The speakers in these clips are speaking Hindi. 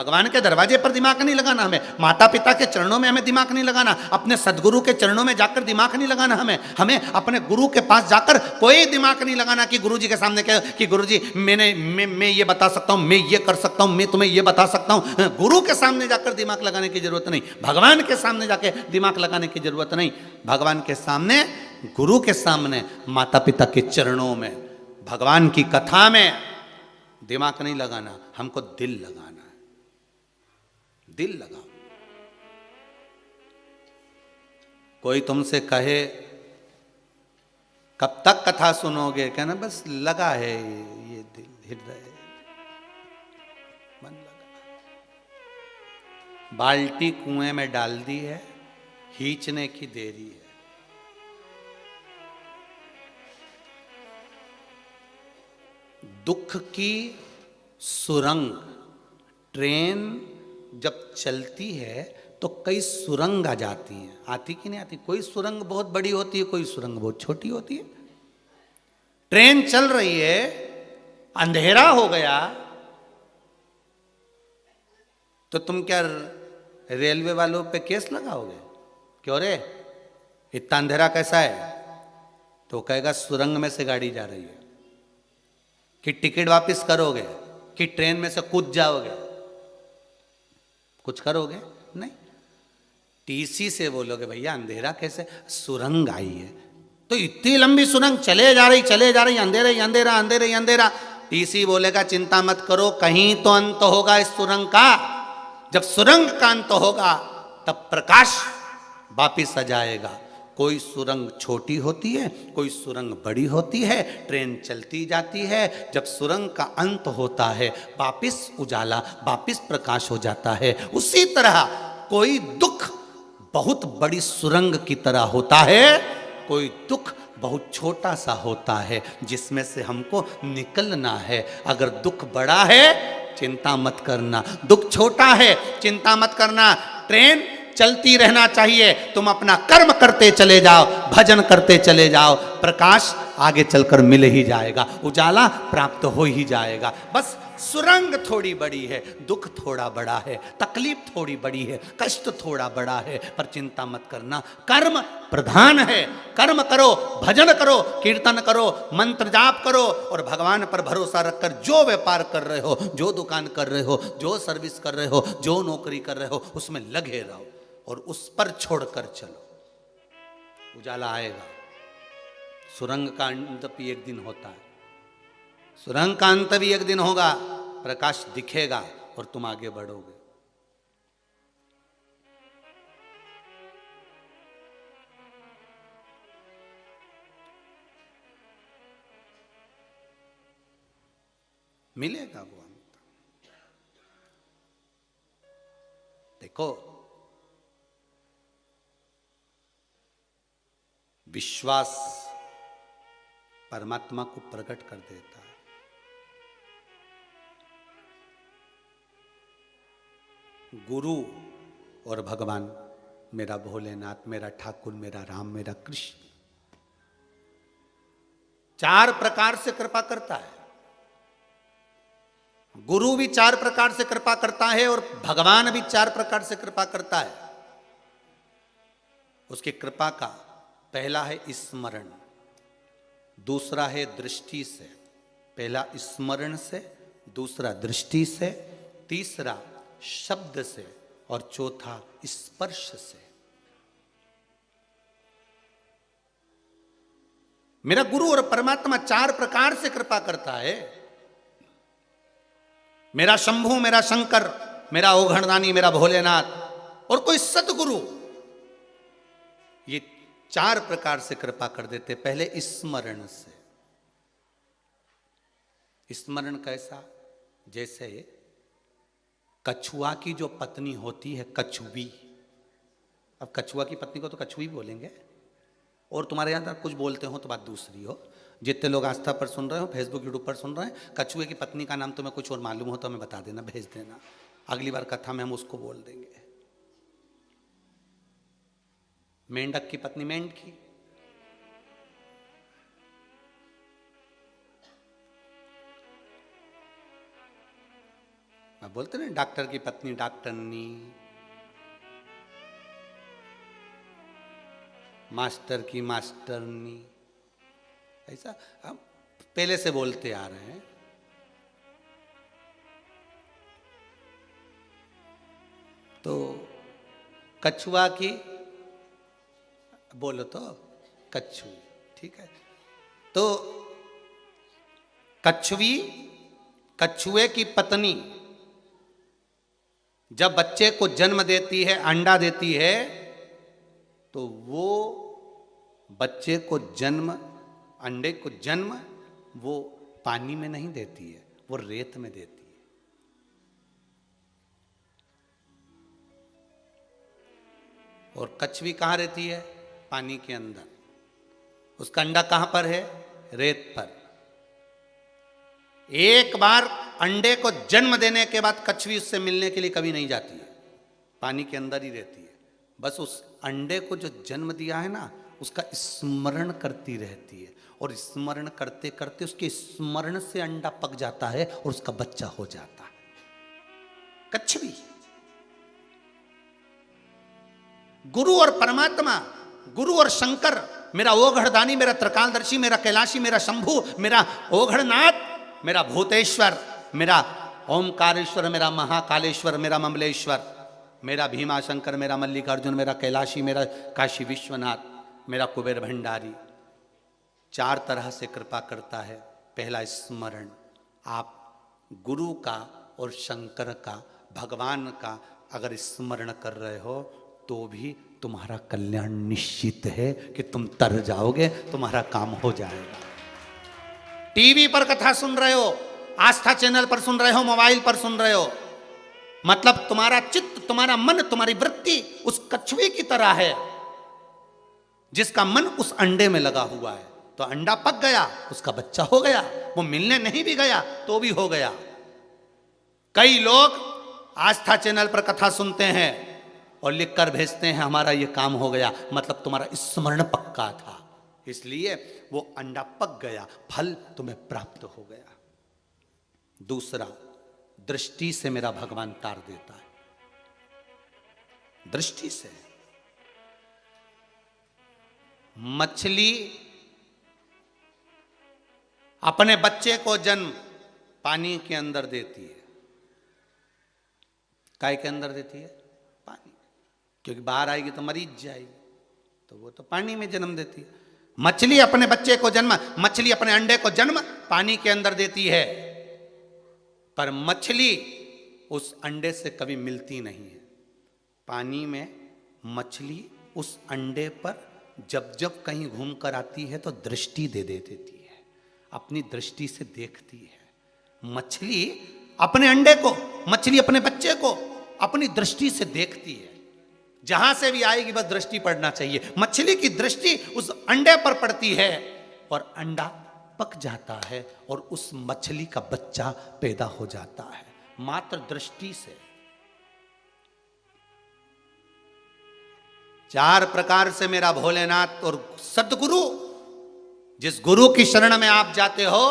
भगवान के दरवाजे पर दिमाग नहीं लगाना हमें, माता पिता के चरणों में हमें दिमाग नहीं लगाना, अपने सदगुरु के चरणों में जाकर दिमाग नहीं लगाना हमें हमें अपने गुरु के पास जाकर कोई दिमाग नहीं लगाना कि गुरु जी के सामने कह कि गुरु जी मैं ये बता सकता हूँ, मैं ये कर सकता हूँ, मैं तुम्हें ये बता सकता हूँ। गुरु के सामने जाकर दिमाग लगाने की जरूरत नहीं, भगवान के सामने जाके दिमाग लगाने की जरूरत नहीं। भगवान के सामने, गुरु के सामने, माता पिता के चरणों में, भगवान की कथा में दिमाग नहीं लगाना, हमको दिल लगाना है। दिल लगाओ। कोई तुमसे कहे कब तक कथा सुनोगे, कहना बस लगा है ये दिल, हृदय मन लगा। बाल्टी कुएं में डाल दी है, खींचने की देरी है। दुख की सुरंग, ट्रेन जब चलती है तो कई सुरंग आ जाती हैं, आती कि नहीं आती? कोई सुरंग बहुत बड़ी होती है, कोई सुरंग बहुत छोटी होती है। ट्रेन चल रही है, अंधेरा हो गया तो तुम क्या रेलवे वालों पे केस लगाओगे? क्यों रे, इतना अंधेरा कैसा है? तो कहेगा सुरंग में से गाड़ी जा रही है। कि टिकट वापस करोगे, कि ट्रेन में से कूद जाओगे? कुछ करोगे नहीं। टीसी से बोलोगे भैया अंधेरा कैसे, सुरंग आई है। तो इतनी लंबी सुरंग चले जा रही, अंधेरा ही अंधेरा, अंधेरा ही अंधेरा। टीसी बोलेगा चिंता मत करो, कहीं तो अंत होगा इस सुरंग का। जब सुरंग का अंत होगा तब प्रकाश वापिस आ जाएगा। कोई सुरंग छोटी होती है, कोई सुरंग बड़ी होती है, ट्रेन चलती जाती है। जब सुरंग का अंत होता है वापिस उजाला, वापिस प्रकाश हो जाता है। उसी तरह कोई दुख बहुत बड़ी सुरंग की तरह होता है, कोई दुख बहुत छोटा सा होता है जिसमें से हमको निकलना है। अगर दुख बड़ा है चिंता मत करना, दुख छोटा है चिंता मत करना। ट्रेन चलती रहना चाहिए, तुम अपना कर्म करते चले जाओ, भजन करते चले जाओ, प्रकाश आगे चलकर मिल ही जाएगा, उजाला प्राप्त हो ही जाएगा। बस सुरंग थोड़ी बड़ी है, दुख थोड़ा बड़ा है, तकलीफ थोड़ी बड़ी है, कष्ट थोड़ा बड़ा है, पर चिंता मत करना। कर्म प्रधान है, कर्म करो, भजन करो, कीर्तन करो, मंत्र जाप करो और भगवान पर भरोसा रखकर जो व्यापार कर रहे हो, जो दुकान कर रहे हो, जो सर्विस कर रहे हो, जो नौकरी कर रहे हो, उसमें लगे रहो और उस पर छोड़कर चलो, उजाला आएगा। सुरंग का अंत भी एक दिन होता है, सुरंग का अंत भी एक दिन होगा, प्रकाश दिखेगा और तुम आगे बढ़ोगे। मिलेगा वो अंत। देखो, विश्वास परमात्मा को प्रकट कर देता है। गुरु और भगवान, मेरा भोलेनाथ, मेरा ठाकुर, मेरा राम, मेरा कृष्ण, चार प्रकार से कृपा करता है। गुरु भी चार प्रकार से कृपा करता है और भगवान भी चार प्रकार से कृपा करता है। उसकी कृपा का पहला है स्मरण, दूसरा है दृष्टि से, पहला स्मरण से, दूसरा दृष्टि से, तीसरा शब्द से और चौथा स्पर्श से। मेरा गुरु और परमात्मा चार प्रकार से कृपा करता है। मेरा शंभु, मेरा शंकर, मेरा ओघड़दानी, मेरा भोलेनाथ और कोई सतगुरु, ये चार प्रकार से कृपा कर देते। पहले स्मरण से। स्मरण कैसा? जैसे कछुआ की जो पत्नी होती है, कछुवी, अब कछुआ की पत्नी को तो कछुई बोलेंगे, और तुम्हारे यहां कुछ बोलते हो तो बात दूसरी हो। जितने लोग आस्था पर सुन रहे हो, फेसबुक यूट्यूब पर सुन रहे हैं, कछुए की पत्नी का नाम तुम्हें कुछ और मालूम हो तो हमें बता देना, भेज देना, अगली बार कथा में हम उसको बोल देंगे। मेंढक की पत्नी मेंढकी, आप बोलते ना डॉक्टर की पत्नी डॉक्टरनी, मास्टर की मास्टरनी, ऐसा हम पहले से बोलते आ रहे हैं। तो कछुआ की बोलो तो कच्छू, ठीक है। तो कछुई, कछुए की पत्नी जब बच्चे को जन्म देती है, अंडा देती है, तो वो बच्चे को जन्म, अंडे को जन्म वो पानी में नहीं देती है, वो रेत में देती है। और कछुई कहाँ रहती है? पानी के अंदर। उसका अंडा कहां पर है? रेत पर। एक बार अंडे को जन्म देने के बाद कछुई उससे मिलने के लिए कभी नहीं जाती है, पानी के अंदर ही रहती है। बस उस अंडे को जो जन्म दिया है ना, उसका स्मरण करती रहती है, और स्मरण करते करते उसके स्मरण से अंडा पक जाता है और उसका बच्चा हो जाता है। कछुई। गुरु और परमात्मा, गुरु और शंकर, मेरा ओघड़दानी, मेरा त्रिकालदर्शी, मेरा कैलाशी, मेरा शंभु, मेरा ओघड़नाथ, मेरा भूतेश्वर, मेरा ओमकारेश्वर, मेरा महाकालेश्वर, मेरा ममलेश्वर, मेरा भीमाशंकर, मेरा मल्लिकार्जुन, मेरा कैलाशी, मेरा काशी विश्वनाथ, मेरा कुबेर भंडारी, चार तरह से कृपा करता है। पहला स्मरण, आप गुरु का और शंकर का, भगवान का अगर स्मरण कर रहे हो तो भी तुम्हारा कल्याण निश्चित है कि तुम तर जाओगे, तुम्हारा काम हो जाएगा। टीवी पर कथा सुन रहे हो, आस्था चैनल पर सुन रहे हो, मोबाइल पर सुन रहे हो, मतलब तुम्हारा चित्त, तुम्हारा मन, तुम्हारी वृत्ति उस कछुए की तरह है जिसका मन उस अंडे में लगा हुआ है। तो अंडा पक गया, उसका बच्चा हो गया, वो मिलने नहीं भी गया तो भी हो गया। कई लोग आस्था चैनल पर कथा सुनते हैं और लिख कर भेजते हैं हमारा ये काम हो गया, मतलब तुम्हारा स्मरण पक्का था, इसलिए वो अंडा पक गया, फल तुम्हें प्राप्त हो गया। दूसरा, दृष्टि से मेरा भगवान तार देता है। दृष्टि से मछली अपने बच्चे को जन्म पानी के अंदर देती है। काय के अंदर देती है? पानी, क्योंकि बाहर आएगी तो मरीज जाएगी, तो वो तो पानी में जन्म देती है। मछली अपने बच्चे को जन्म, मछली अपने अंडे को जन्म पानी के अंदर देती है, पर मछली उस अंडे से कभी मिलती नहीं है। पानी में मछली उस अंडे पर जब जब कहीं घूम कर आती है तो दृष्टि दे देती है, अपनी दृष्टि से देखती है। मछली अपने अंडे को, मछली अपने बच्चे को अपनी दृष्टि से देखती है। जहां से भी आएगी बस दृष्टि पड़ना चाहिए। मछली की दृष्टि उस अंडे पर पड़ती है और अंडा पक जाता है और उस मछली का बच्चा पैदा हो जाता है, मात्र दृष्टि से। चार प्रकार से मेरा भोलेनाथ और सद्गुरु, जिस गुरु की शरण में आप जाते हो,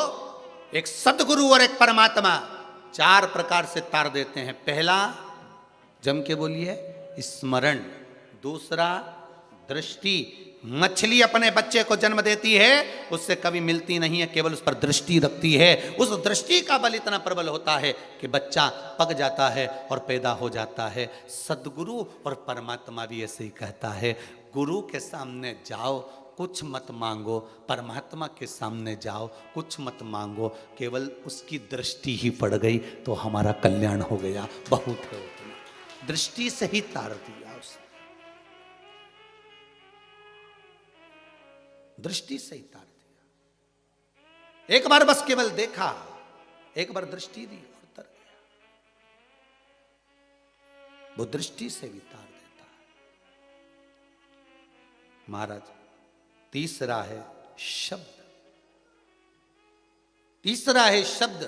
एक सद्गुरु और एक परमात्मा, चार प्रकार से तार देते हैं। पहला, जम के बोलिए, स्मरण। दूसरा, दृष्टि। मछली अपने बच्चे को जन्म देती है, उससे कभी मिलती नहीं है, केवल उस पर दृष्टि रखती है। उस दृष्टि का बल इतना प्रबल होता है कि बच्चा पक जाता है और पैदा हो जाता है। सद्गुरु और परमात्मा भी ऐसे ही कहता है, गुरु के सामने जाओ, कुछ मत मांगो, परमात्मा के सामने जाओ, कुछ मत मांगो, केवल उसकी दृष्टि ही पड़ गई तो हमारा कल्याण हो गया। बहुत है उतना, दृष्टि से ही तार दिया उसे, दृष्टि से ही तार दिया। एक बार बस केवल देखा, एक बार दृष्टि दी और तर गया। वो दृष्टि से भी तार देता है महाराज। तीसरा है शब्द। तीसरा है शब्द।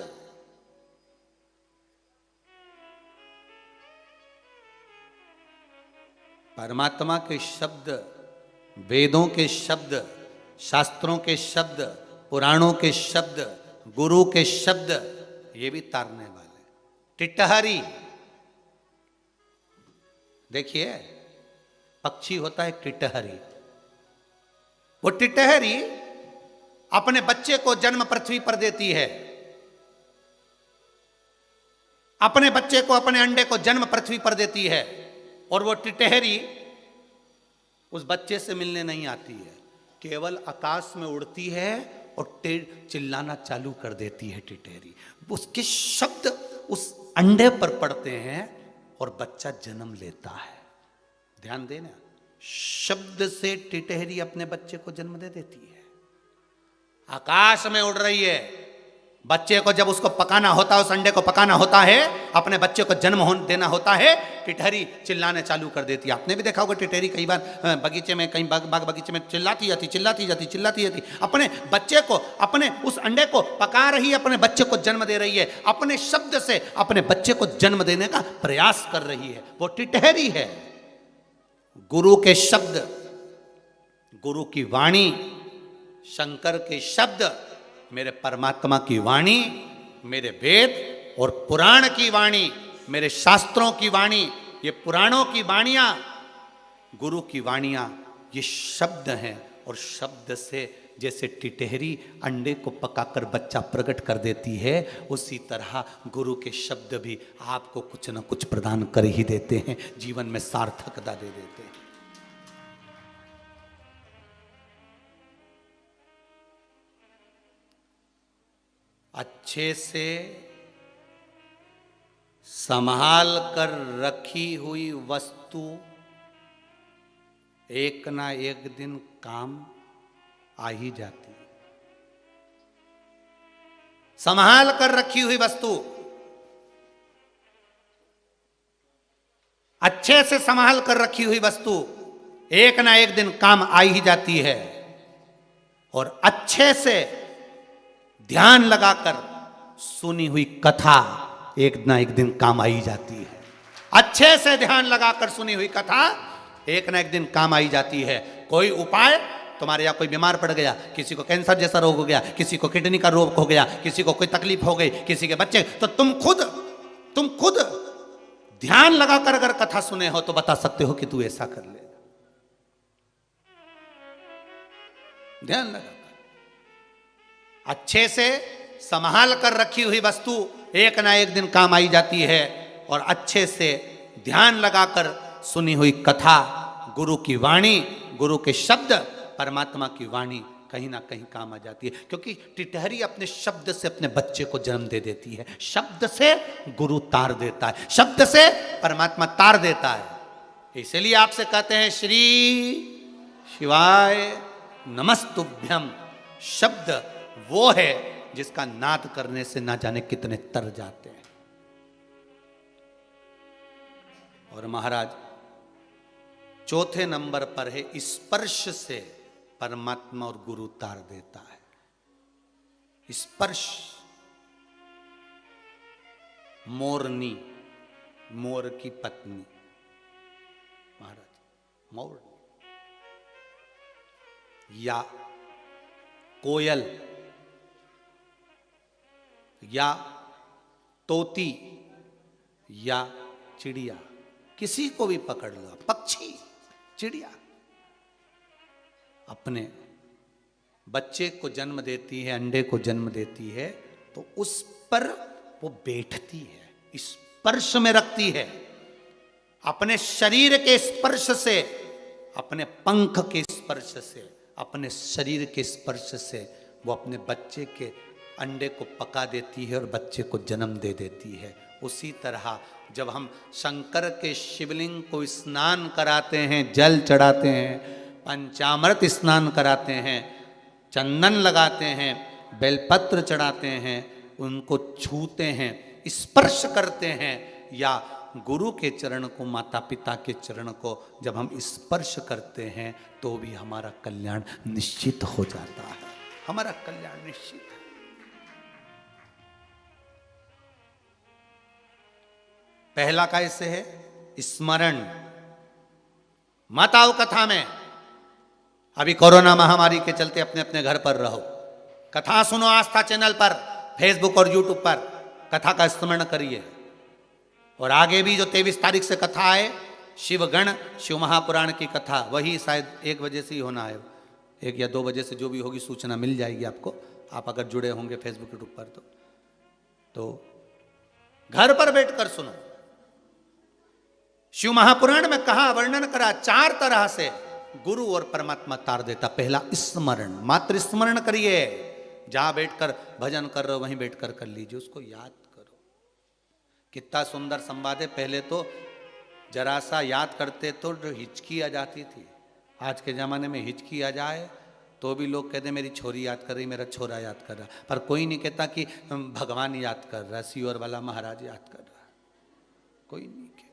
परमात्मा के शब्द, वेदों के शब्द, शास्त्रों के शब्द, पुराणों के शब्द, गुरु के शब्द, ये भी तारने वाले। टिटहरी, देखिए पक्षी होता है टिटहरी। वो टिटहरी अपने बच्चे को जन्म पृथ्वी पर देती है, अपने बच्चे को, अपने अंडे को जन्म पृथ्वी पर देती है, और वो टिटहरी उस बच्चे से मिलने नहीं आती है, केवल आकाश में उड़ती है और चिल्लाना चालू कर देती है टिटहरी। उसके शब्द उस अंडे पर पड़ते हैं और बच्चा जन्म लेता है। ध्यान देना, शब्द से टिटहरी अपने बच्चे को जन्म दे देती है। आकाश में उड़ रही है, बच्चे को जब उसको पकाना होता है, उस अंडे को पकाना होता है, अपने बच्चे को जन्म देना होता है, टिटहरी चिल्लाने चालू कर देती है। आपने भी देखा होगा टिटहरी कई बार बगीचे में, कहीं बाग बगीचे में चिल्लाती जाती, अपने बच्चे को, अपने उस अंडे को पका रही है, अपने बच्चे को जन्म दे रही है, अपने शब्द से अपने बच्चे को जन्म देने का प्रयास कर रही है। वो टिटहरी है। गुरु के शब्द, गुरु की वाणी, शंकर के शब्द, मेरे परमात्मा की वाणी, मेरे वेद और पुराण की वाणी, मेरे शास्त्रों की वाणी, ये पुराणों की वाणियां, गुरु की वाणियां, ये शब्द हैं। और शब्द से जैसे टिटहरी अंडे को पकाकर बच्चा प्रकट कर देती है, उसी तरह गुरु के शब्द भी आपको कुछ न कुछ प्रदान कर ही देते हैं, जीवन में सार्थकता दे देते हैं। अच्छे से संभाल कर रखी हुई वस्तु एक ना एक दिन काम आ ही जाती है। संभाल कर रखी हुई वस्तु, अच्छे से संभाल कर रखी हुई वस्तु एक ना एक दिन काम आ ही जाती है। और अच्छे से ध्यान लगाकर सुनी हुई कथा एक ना एक दिन काम आई जाती है। अच्छे से ध्यान लगाकर सुनी हुई कथा एक ना एक दिन काम आई जाती है। कोई उपाय, तुम्हारे यहाँ कोई बीमार पड़ गया, किसी को कैंसर जैसा रोग हो गया, किसी को किडनी का रोग हो गया, किसी को कोई तकलीफ हो गई, किसी के बच्चे, तो तुम खुद ध्यान लगाकर अगर कथा सुने हो तो बता सकते हो कि तू ऐसा कर ले। ध्यान लगा, अच्छे से संभाल कर रखी हुई वस्तु एक ना एक दिन काम आई जाती है। और अच्छे से ध्यान लगाकर सुनी हुई कथा, गुरु की वाणी, गुरु के शब्द, परमात्मा की वाणी कहीं ना कहीं काम आ जाती है। क्योंकि टिटहरी अपने शब्द से अपने बच्चे को जन्म दे देती है। शब्द से गुरु तार देता है, शब्द से परमात्मा तार देता है। इसलिए आपसे कहते हैं श्री शिवाय नमस्तुभ्यम। शब्द वो है जिसका नाद करने से ना जाने कितने तर जाते हैं। और महाराज चौथे नंबर पर है, स्पर्श से परमात्मा और गुरु तार देता है। स्पर्श, मोरनी, मोर की पत्नी, महाराज मोरनी, या कोयल, या तोती, या चिड़िया, किसी को भी पकड़ लो, पक्षी, चिड़िया अपने बच्चे को जन्म देती है, अंडे को जन्म देती है, तो उस पर वो बैठती है, स्पर्श में रखती है। अपने शरीर के स्पर्श से, अपने पंख के स्पर्श से, अपने शरीर के स्पर्श से वो अपने बच्चे के अंडे को पका देती है और बच्चे को जन्म दे देती है। उसी तरह जब हम शंकर के शिवलिंग को स्नान कराते हैं, जल चढ़ाते हैं, पंचामृत स्नान कराते हैं, चंदन लगाते हैं, बेलपत्र चढ़ाते हैं, उनको छूते हैं, स्पर्श करते हैं, या गुरु के चरण को, माता पिता के चरण को जब हम स्पर्श करते हैं तो भी हमारा कल्याण निश्चित हो जाता है। हमारा कल्याण निश्चित है। पहला कैसे है? स्मरण। मत आओ कथा में। अभी कोरोना महामारी के चलते अपने अपने घर पर रहो, कथा सुनो आस्था चैनल पर, फेसबुक और यूट्यूब पर कथा का स्मरण करिए। और आगे भी जो 23 तारीख से कथा है, शिवगण शिव महापुराण की कथा, वही शायद 1 बजे से ही होना है, 1 या 2 बजे से जो भी होगी सूचना मिल जाएगी आपको, आप अगर जुड़े होंगे फेसबुक यूट्यूब पर तो घर पर बैठकर सुनो। शिव महापुराण में कहा, वर्णन करा 4 तरह से गुरु और परमात्मा तार देता। पहला स्मरण, मात्र स्मरण करिए, जहां बैठकर भजन कर रहे हो वहीं बैठकर कर लीजिए, उसको याद करो। कितना सुंदर संवाद है। पहले तो जरा सा याद करते तो हिचकी आ जाती थी, आज के ज़माने में हिचकी आ जाए तो भी लोग कहते मेरी छोरी याद कर रही, मेरा छोरा याद कर रहा, पर कोई नहीं कहता कि भगवान याद कर रहा, सियोर वाला महाराज याद कर रहा, कोई नहीं कह।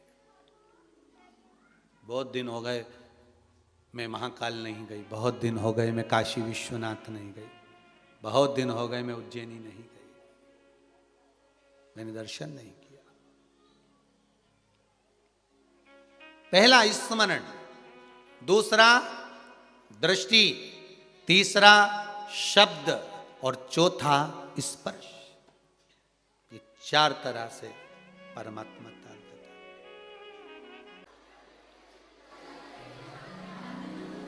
बहुत दिन हो गए मैं महाकाल नहीं गई, बहुत दिन हो गए मैं काशी विश्वनाथ नहीं गई, बहुत दिन हो गए मैं उज्जैनी नहीं गई, मैंने दर्शन नहीं किया। पहला स्मरण, दूसरा दृष्टि, तीसरा शब्द और चौथा स्पर्श। ये 4 तरह से परमात्मा तार देता।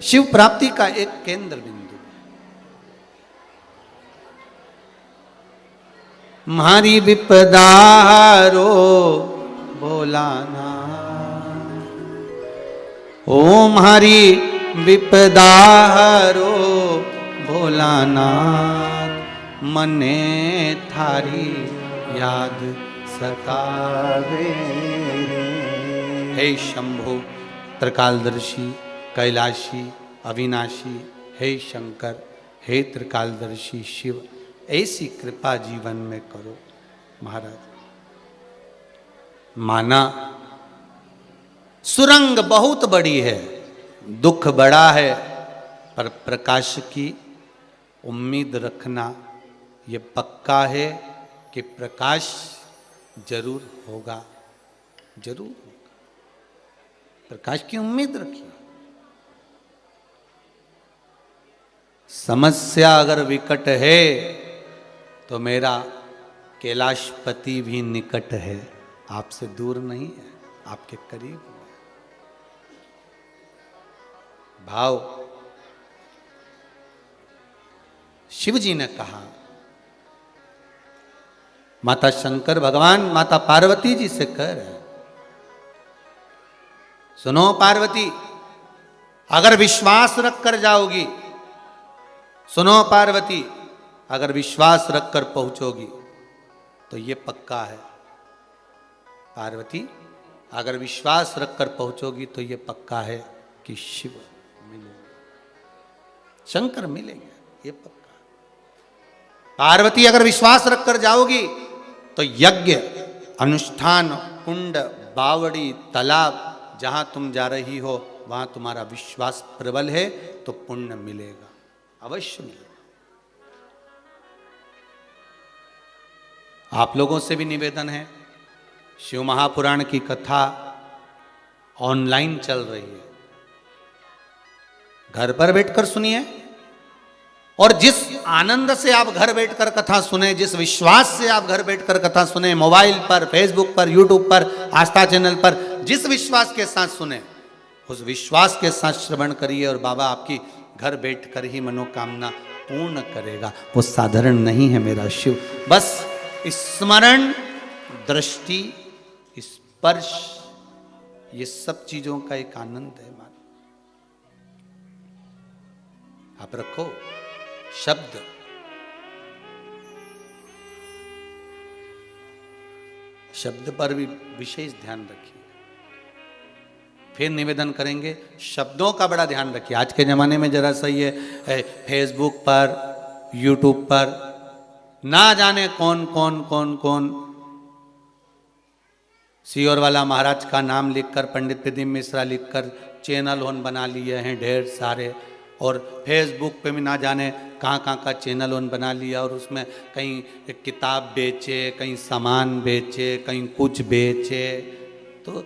शिव प्राप्ति का एक केंद्र बिंदु, मारी विपदारो भोलाना, ओम हरि विपदारो भोलानाथ, मने थारी याद सतावे। हे शंभो त्रिकालदर्शी कैलाशी अविनाशी, हे शंकर हे त्रिकालदर्शी शिव, ऐसी कृपा जीवन में करो। महाराज माना सुरंग बहुत बड़ी है, दुख बड़ा है, पर प्रकाश की उम्मीद रखना ये पक्का है कि प्रकाश जरूर होगा, जरूर होगा। प्रकाश की उम्मीद रखिए। समस्या अगर विकट है तो मेरा कैलाशपति भी निकट है, आपसे दूर नहीं है, आपके करीब है। भाव शिव जी ने कहा, माता शंकर भगवान माता पार्वती जी से कह रहे हैं, सुनो पार्वती, अगर विश्वास रखकर जाओगी, सुनो पार्वती, अगर विश्वास रखकर पहुंचोगी तो ये पक्का है। पार्वती अगर विश्वास रखकर पहुंचोगी तो ये पक्का है कि शिव मिलेंगे, शंकर मिलेंगे, ये पक्का। पार्वती अगर विश्वास रखकर जाओगी तो यज्ञ अनुष्ठान कुंड बावड़ी तालाब जहां तुम जा रही हो वहां तुम्हारा विश्वास प्रबल है तो पुण्य मिलेगा, अवश्य मिलेगा। आप लोगों से भी निवेदन है, शिव महापुराण की कथा ऑनलाइन चल रही है, घर पर बैठकर सुनिए। और जिस आनंद से आप घर बैठकर कथा सुने, जिस विश्वास से आप घर बैठकर कथा सुने, मोबाइल पर, फेसबुक पर, यूट्यूब पर, आस्था चैनल पर, जिस विश्वास के साथ सुने उस विश्वास के साथ श्रवण करिए और बाबा आपकी घर बैठकर ही मनोकामना पूर्ण करेगा। वो साधारण नहीं है मेरा शिव। बस स्मरण, दृष्टि, स्पर्श, ये सब चीजों का एक आनंद है। मान आप रखो शब्द, शब्द पर भी विशेष ध्यान रखिए। फिर निवेदन करेंगे, शब्दों का बड़ा ध्यान रखिए। आज के ज़माने में जरा सा ये फेसबुक पर, यूट्यूब पर ना जाने कौन कौन कौन कौन सियोर वाला महाराज का नाम लिखकर, पंडित प्रदीप मिश्रा लिखकर चैनल ओन बना लिए हैं ढेर सारे, और फेसबुक पे भी ना जाने कहाँ कहाँ का चैनल ओन बना लिया, और उसमें कहीं किताब बेचे, कहीं सामान बेचे, कहीं कुछ बेचे। तो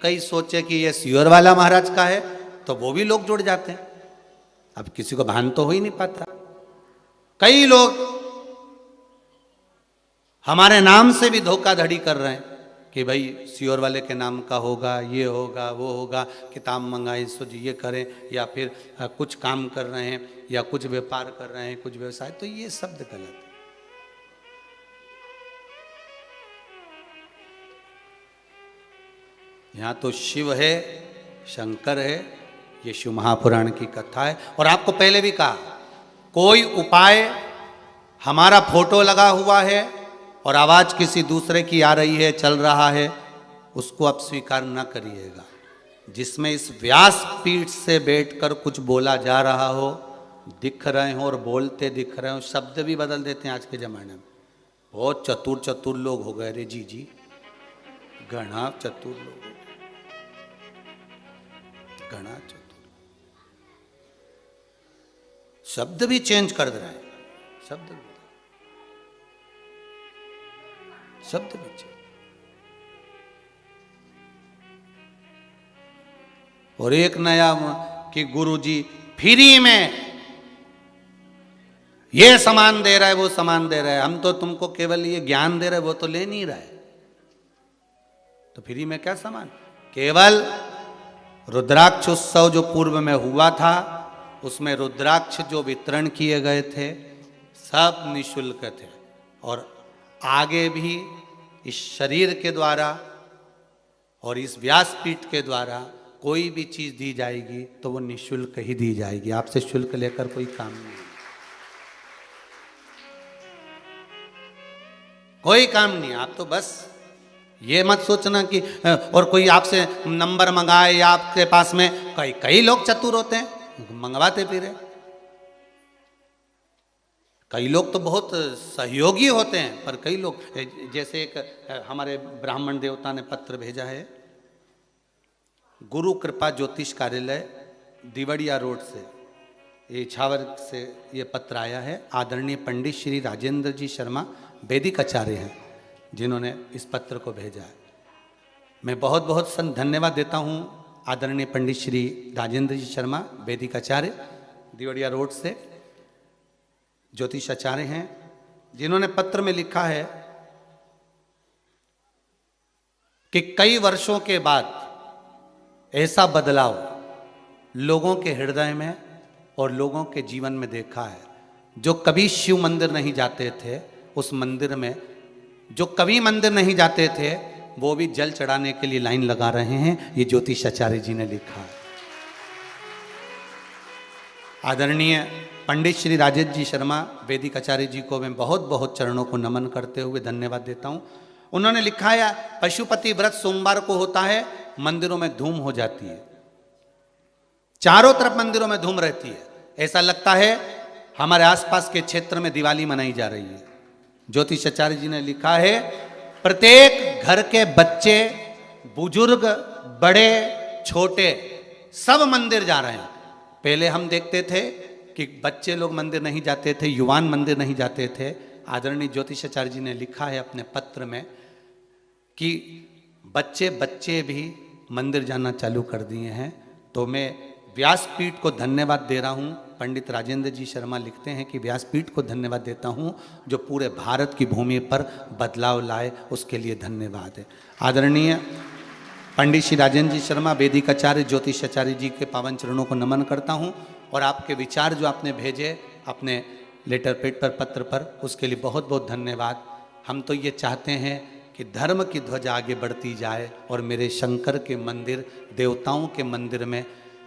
कई सोचे कि ये सियोर वाला महाराज का है तो वो भी लोग जुड़ जाते हैं। अब किसी को भान तो हो ही नहीं पाता। कई लोग हमारे नाम से भी धोखाधड़ी कर रहे हैं कि भाई सियोर वाले के नाम का होगा, ये होगा, वो होगा, किताब मंगाई सो जी ये करें, या फिर कुछ काम कर रहे हैं या कुछ व्यापार कर रहे हैं, कुछ व्यवसाय, तो ये शब्द गलत है। यहाँ तो शिव है, शंकर है, ये शिव महापुराण की कथा है। और आपको पहले भी कहा, कोई उपाय, हमारा फोटो लगा हुआ है और आवाज किसी दूसरे की आ रही है, चल रहा है, उसको आप स्वीकार न करिएगा। जिसमें इस व्यास पीठ से बैठकर कुछ बोला जा रहा हो, दिख रहे हो और बोलते दिख रहे हो, शब्द भी बदल देते हैं आज के जमाने में। बहुत चतुर चतुर लोग हो गए रे जी, घना चतुर लोग, घना चतुर, शब्द भी चेंज कर दे रहे हैं, शब्द भी चेंज। और एक नया कि गुरुजी फ्री में ये सामान दे रहा है, वो सामान दे रहा है, हम तो तुमको केवल ये ज्ञान दे रहे, वो तो ले नहीं रहा है, तो फ्री में क्या सामान? केवल रुद्राक्ष उत्सव जो पूर्व में हुआ था, उसमें रुद्राक्ष जो वितरण किए गए थे सब निःशुल्क थे। और आगे भी इस शरीर के द्वारा और इस व्यासपीठ के द्वारा कोई भी चीज दी जाएगी तो वो निःशुल्क ही दी जाएगी, आपसे शुल्क लेकर कोई काम नहीं, कोई काम नहीं। आप तो बस ये मत सोचना कि और कोई आपसे नंबर मंगाए या आपके पास में, कई लोग चतुर होते हैं, मंगवाते फिरे। कई लोग तो बहुत सहयोगी होते हैं, पर कई लोग, जैसे एक हमारे ब्राह्मण देवता ने पत्र भेजा है, गुरु कृपा ज्योतिष कार्यालय दिवड़िया रोड से, ये इछावर से ये पत्र आया है। आदरणीय पंडित श्री राजेंद्र जी शर्मा वैदिक आचार्य हैं जिन्होंने इस पत्र को भेजा है। मैं बहुत बहुत धन्यवाद देता हूँ आदरणीय पंडित श्री राजेंद्र जी शर्मा वैदिक आचार्य दिवड़िया रोड से ज्योतिष आचार्य हैं, जिन्होंने पत्र में लिखा है कि कई वर्षों के बाद ऐसा बदलाव लोगों के हृदय में और लोगों के जीवन में देखा है। जो कभी शिव मंदिर नहीं जाते थे, उस मंदिर में जो कभी मंदिर नहीं जाते थे, वो भी जल चढ़ाने के लिए लाइन लगा रहे हैं। ये ज्योतिष आचार्य जी ने लिखा है। आदरणीय पंडित श्री राजेश जी शर्मा वैदिक आचार्य जी को मैं बहुत बहुत चरणों को नमन करते हुए धन्यवाद देता हूँ। उन्होंने लिखा है, पशुपति व्रत सोमवार को होता है, मंदिरों में धूम हो जाती है, चारों तरफ मंदिरों में धूम रहती है, ऐसा लगता है हमारे आसपास के क्षेत्र में दिवाली मनाई जा रही है। ज्योतिष आचार्य जी ने लिखा है, प्रत्येक घर के बच्चे, बुजुर्ग, बड़े, छोटे सब मंदिर जा रहे हैं। पहले हम देखते थे कि बच्चे लोग मंदिर नहीं जाते थे, युवान मंदिर नहीं जाते थे। आदरणीय ज्योतिष आचार्य जी ने लिखा है अपने पत्र में कि बच्चे भी मंदिर जाना चालू कर दिए हैं। तो मैं व्यासपीठ को धन्यवाद दे रहा हूँ। पंडित राजेंद्र जी शर्मा लिखते हैं कि व्यासपीठ को धन्यवाद देता हूँ जो पूरे भारत की भूमि पर बदलाव लाए, उसके लिए धन्यवाद है। आदरणीय पंडित श्री राजेंद्र जी शर्मा वैदिक आचार्य ज्योतिष आचार्य जी के पावन चरणों को नमन करता हूँ। और आपके विचार जो आपने भेजे अपने लेटर पेड पर, पत्र पर, उसके लिए बहुत बहुत धन्यवाद। हम तो ये चाहते हैं कि धर्म की ध्वजा आगे बढ़ती जाए और मेरे शंकर के मंदिर, देवताओं के मंदिर में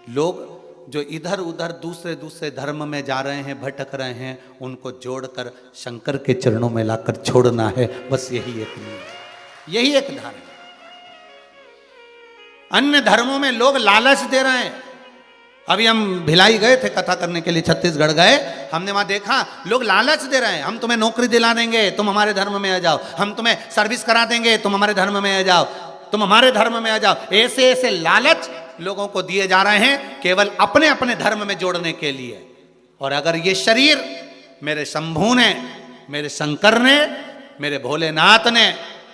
लोग जो इधर उधर दूसरे धर्म में जा रहे हैं, भटक रहे हैं, उनको जोड़कर शंकर के चरणों में लाकर छोड़ना है। बस यही एक नियम, यही एक धर्म। अन्य धर्मों में लोग लालच दे रहे हैं। अभी हम भिलाई गए थे कथा करने के लिए, छत्तीसगढ़ गए, हमने वहां देखा लोग लालच दे रहे हैं, हम तुम्हें नौकरी दिला देंगे, तुम हमारे धर्म में आ जाओ, हम तुम्हें सर्विस करा देंगे, तुम हमारे धर्म में आ जाओ, तुम हमारे धर्म में आ जाओ। ऐसे ऐसे लालच लोगों को दिए जा रहे हैं केवल अपने अपने धर्म में जोड़ने के लिए। और अगर ये शरीर मेरे शंभू ने, मेरे शंकर ने, मेरे भोलेनाथ ने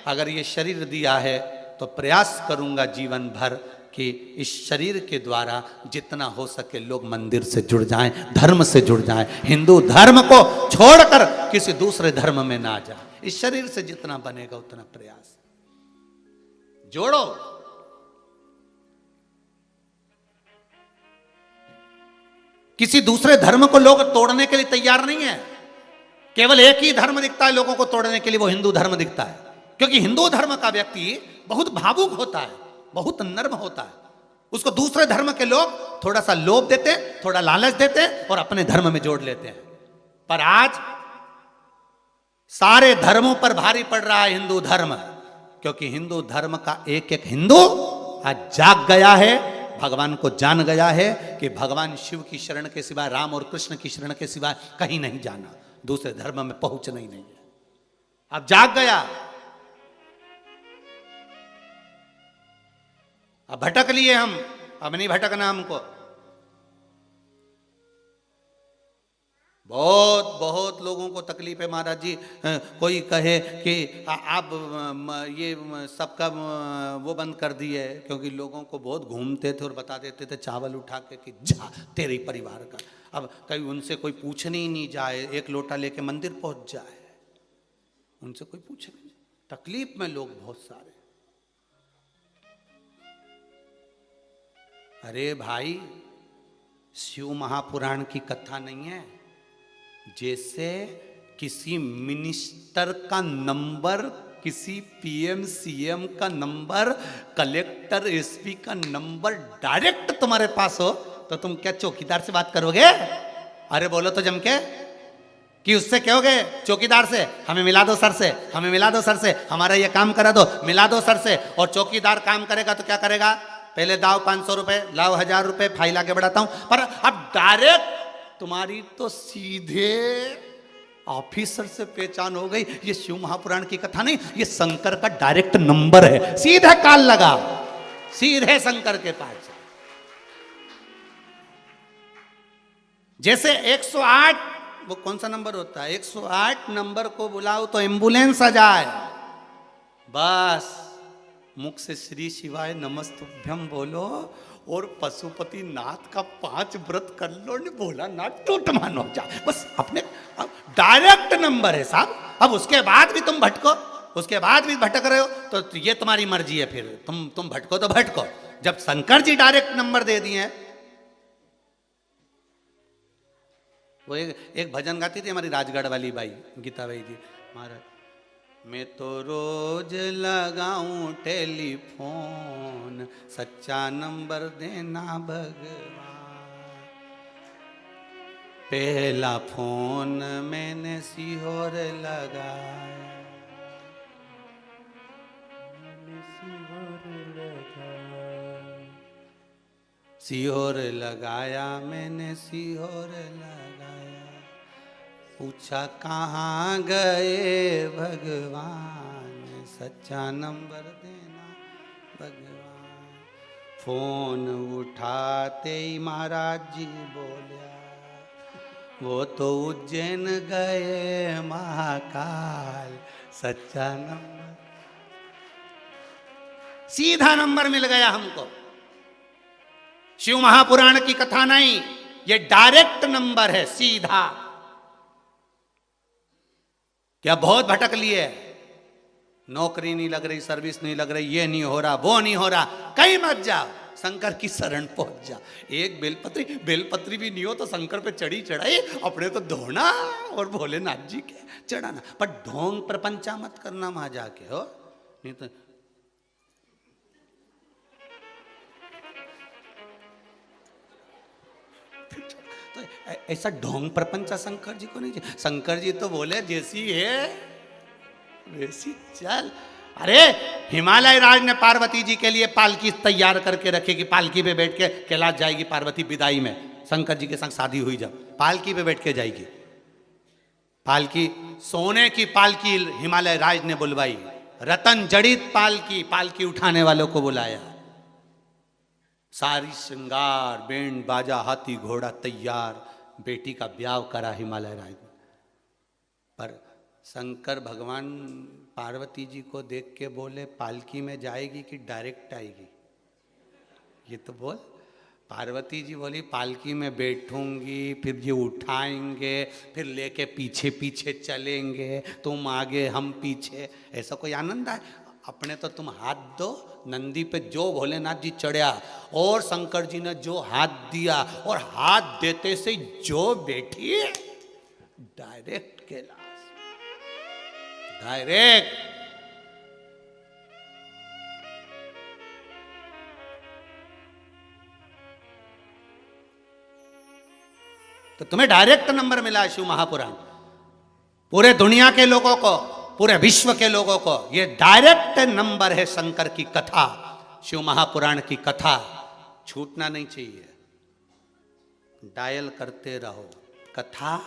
अगर ये शरीर दिया है तो प्रयास करूंगा जीवन भर कि इस शरीर के द्वारा जितना हो सके लोग मंदिर से जुड़ जाएं, धर्म से जुड़ जाएं, हिंदू धर्म को छोड़कर किसी दूसरे धर्म में ना जाए। इस शरीर से जितना बनेगा उतना प्रयास। जोड़ो। किसी दूसरे धर्म को लोग तोड़ने के लिए तैयार नहीं है। केवल एक ही धर्म दिखता है लोगों को तोड़ने के लिए, वो हिंदू धर्म दिखता है। क्योंकि हिंदू धर्म का व्यक्ति बहुत भावुक होता है, बहुत नर्म होता है। उसको दूसरे धर्म के लोग थोड़ा सा लोभ देते, थोड़ा लालच देते और अपने धर्म में जोड़ लेते हैं। पर आज सारे धर्मों पर भारी पड़ रहा है हिंदू धर्म, क्योंकि हिंदू धर्म का एक एक हिंदू आज जाग गया है, भगवान को जान गया है कि भगवान शिव की शरण के सिवा, राम और कृष्ण की शरण के सिवा कहीं नहीं जाना, दूसरे धर्म में पहुंचना ही नहीं है। अब जाग गया, अब भटक लिए हम, अब नहीं भटकना हमको। बहुत बहुत लोगों को तकलीफ है महाराज जी। कोई कहे कि आप ये सबका वो बंद कर दिए, क्योंकि लोगों को बहुत घूमते थे और बता देते थे चावल उठा के कि जा तेरे परिवार का। अब कहीं उनसे कोई पूछने ही नहीं जाए, एक लोटा लेके मंदिर पहुंच जाए, उनसे कोई पूछे नहीं। तकलीफ में लोग बहुत सारे। अरे भाई, शिव महापुराण की कथा नहीं है। जैसे किसी मिनिस्टर का नंबर, किसी पीएम सीएम का नंबर, कलेक्टर एसपी का नंबर डायरेक्ट तुम्हारे पास हो, तो तुम क्या चौकीदार से बात करोगे? अरे बोलो तो जम के, कि उससे कहोगे चौकीदार से हमें मिला दो सर से, हमें मिला दो सर से, हमारा ये काम करा दो, मिला दो सर से। और चौकीदार काम करेगा तो क्या करेगा? पहले दाओ 500 रुपए, लाओ 1000 रुपए, फाइल आगे बढ़ाता हूं। पर अब डायरेक्ट तुम्हारी तो सीधे ऑफिसर से पहचान हो गई। ये शिव महापुराण की कथा नहीं, ये शंकर का डायरेक्ट नंबर है। सीधा कॉल लगा, सीधे शंकर के पास। जैसे 108, वो कौन सा नंबर होता है? 108 नंबर को बुलाओ तो एम्बुलेंस आ जाए। बस मुख से श्री शिवाय नमस्तुभ्यम बोलो और पशुपति नाथ का 5 व्रत कर लो, ने बोला ना टूट मान हो जा। बस अपने डायरेक्ट नंबर है साहब। अब उसके बाद भी तुम भटको, उसके बाद भी भटक रहे हो तो ये तुम्हारी मर्जी है। फिर तुम भटको तो भटको। जब शंकर जी डायरेक्ट नंबर दे दिए हैं। वो एक भजन गाती थी हमारी राजगढ़ वाली बाई, गीता बाई जी महाराज, मैं तो रोज लगाऊं टेलीफोन, सच्चा नंबर देना भगवान। पहला फोन मैंने सीहोर लगाया, सीहोर लगाया मैंने, सीहोर लगाया। पूछा कहाँ गए भगवान, सच्चा नंबर देना भगवान। फोन उठाते ही महाराज जी बोलिया, वो तो उज्जैन गए महाकाल, सच्चा नंबर। सीधा नंबर मिल गया हमको। शिव महापुराण की कथा नहीं, ये डायरेक्ट नंबर है, सीधा। क्या बहुत भटक लिए, नौकरी नहीं लग रही, सर्विस नहीं लग रही, ये नहीं हो रहा, वो नहीं हो रहा, कहीं मत जाओ, शंकर की शरण पहुंच जा। एक बेलपत्री भी नहीं हो तो शंकर पे चढ़ी चढ़ाई अपने तो धोना और भोलेनाथ जी के चढ़ाना। पर ढोंग प्रपंचा मत करना वहां जाके, हो नहीं तो ऐसा ढोंग प्रपंचा शंकर जी को नहीं चाहिए। शंकर जी तो बोले जैसी है वैसी चल। अरे हिमालय राज ने पार्वती जी के लिए पालकी तैयार करके रखी कि पालकी पे बैठ के कैलाश जाएगी पार्वती विदाई में। शंकर जी के संग शादी हुई जब पालकी पे बैठ के जाएगी। पालकी, सोने की पालकी हिमालय राज ने बुलवाई, रतन जड़ित पालकी, पालकी उठाने वालों को बुलाया। सारी श्रृंगार, बैंड बाजा, हाथी घोड़ा तैयार, बेटी का ब्याह करा हिमालय राज ने। पर शंकर भगवान पार्वती जी को देख के बोले पालकी में जाएगी कि डायरेक्ट आएगी? ये तो बोल। पार्वती जी बोली पालकी में बैठूंगी, फिर ये उठाएंगे, फिर लेके पीछे पीछे चलेंगे, तुम आगे हम पीछे। ऐसा कोई आनंद है? अपने तो तुम हाथ दो, नंदी पे जो भोलेनाथ जी चढ़ा और शंकर जी ने जो हाथ दिया और हाथ देते से जो बैठी डायरेक्ट कैलाश, डायरेक्ट। तो तुम्हें डायरेक्ट नंबर मिला है शिव महापुराण। पूरे दुनिया के लोगों को, पूरे विश्व के लोगों को ये डायरेक्ट नंबर है शंकर की कथा, शिव महापुराण की कथा। छूटना नहीं चाहिए, डायल करते रहो, कथा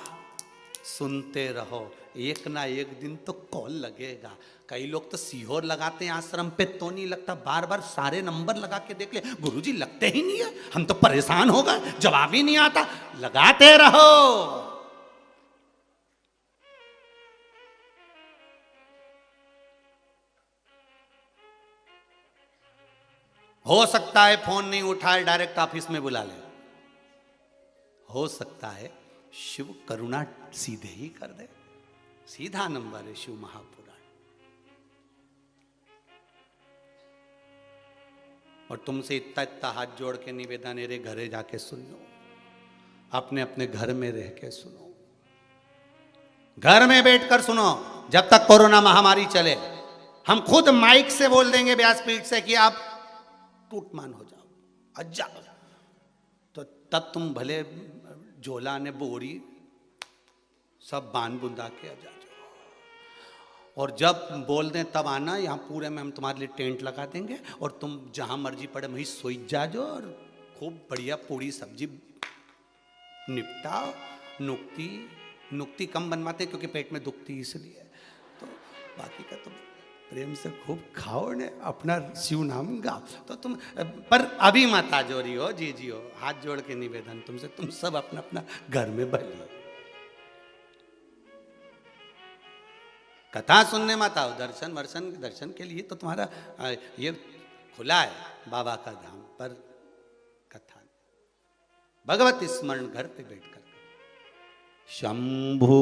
सुनते रहो, एक ना एक दिन तो कॉल लगेगा। कई लोग तो सीहोर लगाते हैं आश्रम पे, तो नहीं लगता, बार बार सारे नंबर लगा के देख ले, गुरुजी लगते ही नहीं है, हम तो परेशान हो गए, जवाब ही नहीं आता। लगाते रहो। हो सकता है फोन नहीं उठाए, डायरेक्ट ऑफिस में बुला ले, हो सकता है शिव करुणा सीधे ही कर दे। सीधा नंबर है शिव महापुराण। और तुमसे इतना इतना हाथ जोड़ के निवेदन, मेरे घरे जाके सुन लो, अपने अपने घर में रह के सुनो, घर में बैठकर सुनो, जब तक कोरोना महामारी चले। हम खुद माइक से बोल देंगे व्यासपीठ से कि आप टूटमान हो जाओ, अज्जा, तो तब तुम भले झोला ने बोरी सब बांध बुंदा के आ जाओ। और जब बोल दें तब आना, यहाँ पूरे में हम तुम्हारे लिए टेंट लगा देंगे और तुम जहाँ मर्जी पड़े वहीं सोई जाओ और खूब बढ़िया पूरी सब्जी निपटाओ। नुक्ति कम बनवाते क्योंकि पेट में दुखती इसलिए, तो बाकी का तुम प्रेम से खूब खाओ ने, अपना शिव नाम गाओ। तो तुम पर अभी मत आ जोरी हो, जी हो, हाथ जोड़ के निवेदन तुमसे, तुम सब अपना अपना घर में भली कथा सुनने मत आओ। दर्शन के लिए तो तुम्हारा ये खुला है बाबा का धाम, पर कथा भगवत स्मरण घर पे बैठकर। शंभु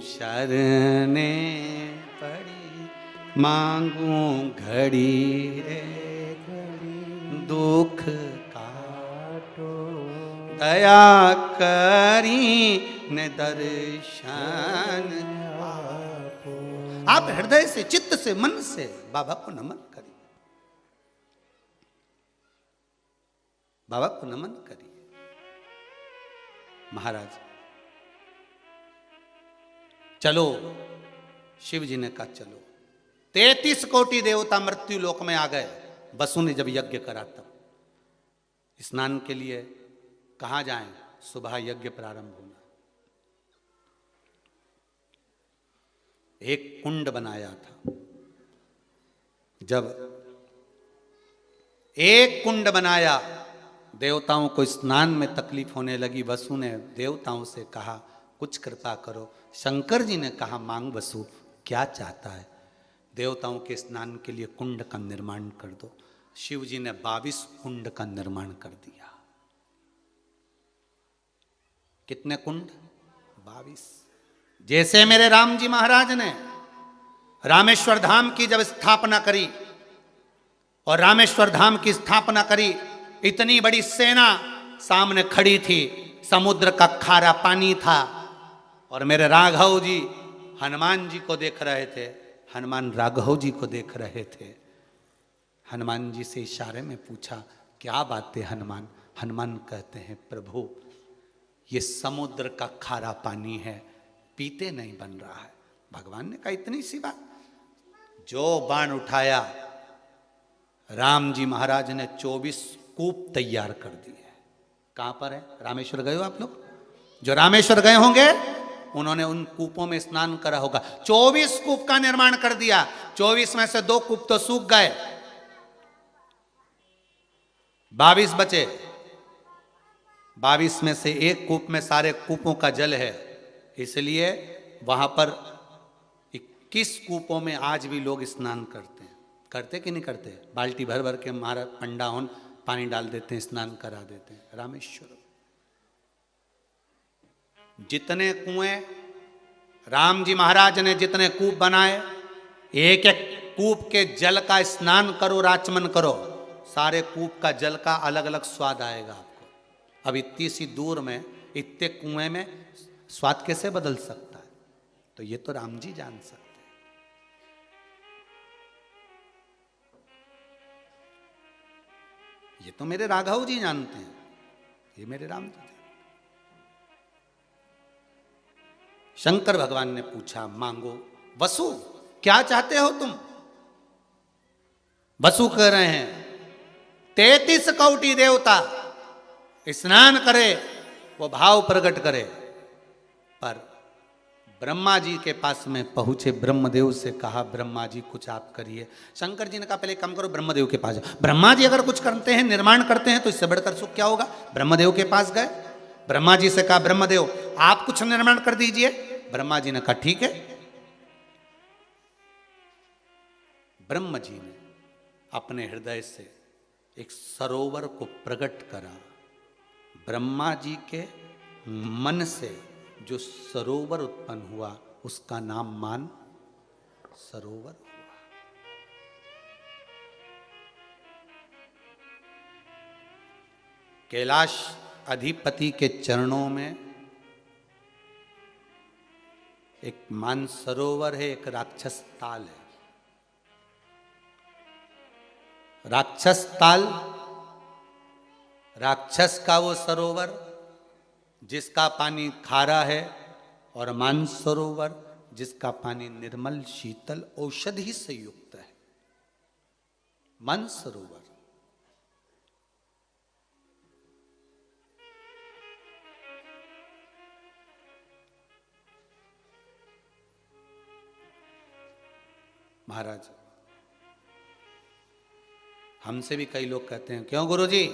शरणे पड़ी मांगू घड़ी रे घड़ी, दुख काटो दया करी ने दर्शन। आप हृदय से, चित्त से, मन से बाबा को नमन करिए, बाबा को नमन करिए। महाराज चलो, शिव जी ने कहा चलो। 33 कोटि देवता मृत्यु लोक में आ गए। वसु ने जब यज्ञ करा तब स्नान के लिए कहां जाएं? सुबह यज्ञ प्रारंभ होना। एक कुंड बनाया था। जब एक कुंड बनाया, देवताओं को स्नान में तकलीफ होने लगी। वसु ने देवताओं से कहा कुछ कृपा करो। शंकर जी ने कहा मांग वसु, क्या चाहता है? देवताओं के स्नान के लिए कुंड का निर्माण कर दो। शिव जी ने 22 कुंड का निर्माण कर दिया। कितने कुंड? 22। जैसे मेरे राम जी महाराज ने रामेश्वर धाम की जब स्थापना करी और रामेश्वर धाम की स्थापना करी, इतनी बड़ी सेना सामने खड़ी थी, समुद्र का खारा पानी था और मेरे राघव जी हनुमान जी को देख रहे थे। हनुमान राघव जी को देख रहे थे। हनुमान जी से इशारे में पूछा क्या बात है हनुमान? हनुमान कहते हैं प्रभु ये समुद्र का खारा पानी है, पीते नहीं बन रहा है। भगवान ने कहा इतनी सी बात। जो बाण उठाया, राम जी महाराज ने 24 कूप तैयार कर दिए। कहां पर है? रामेश्वर गए हो आप लोग? जो रामेश्वर गए होंगे उन्होंने उन कूपों में स्नान करा होगा। 24 कूप का निर्माण कर दिया। 24 में से 2 कूप तो सूख गए, 22 बचे। 22 में से 1 कूप में सारे कूपों का जल है, इसलिए वहां पर 21 कूपों में आज भी लोग स्नान करते हैं। करते कि नहीं करते? बाल्टी भर भर के महाराज पंडा होन पानी डाल देते हैं, स्नान करा देते हैं। रामेश्वर जितने कुएं राम जी महाराज ने जितने कूप बनाए, एक एक कूप के जल का स्नान करो, राचमन करो, सारे कूप का जल का अलग अलग स्वाद आएगा आपको। अब इतनी सी दूर में, इतने कुएं में स्वाद कैसे बदल सकता है? तो ये तो राम जी जान सकते हैं। ये तो मेरे राघव जी जानते हैं, ये मेरे राम जी। शंकर भगवान ने पूछा, मांगो। वसु क्या चाहते हो तुम? वसु कह रहे हैं 33 कोटि देवता स्नान करे, वो भाव प्रकट करे, पर ब्रह्मा जी के पास में पहुंचे, ब्रह्मदेव से कहा, ब्रह्मा जी कुछ आप करिए। शंकर जी ने कहा पहले कम करो, ब्रह्मदेव के पास जाओ। ब्रह्मा जी अगर कुछ करते हैं, निर्माण करते हैं, तो इससे बढ़कर सुख क्या होगा? ब्रह्मदेव के पास गए, ब्रह्मा जी से कहा, ब्रह्मदेव आप कुछ निर्माण कर दीजिए। ब्रह्मा जी ने कहा ठीक है। ब्रह्म जी ने अपने हृदय से एक सरोवर को प्रकट करा। ब्रह्मा जी के मन से जो सरोवर उत्पन्न हुआ, उसका नाम मान सरोवर हुआ। कैलाश अधिपति के चरणों में एक मान सरोवर है, एक राक्षस ताल है। राक्षस ताल, राक्षस का वो सरोवर जिसका पानी खारा है, और मान सरोवर जिसका पानी निर्मल शीतल औषधि से युक्त है। मान सरोवर महाराज, हमसे भी कई लोग कहते हैं, क्यों गुरुजी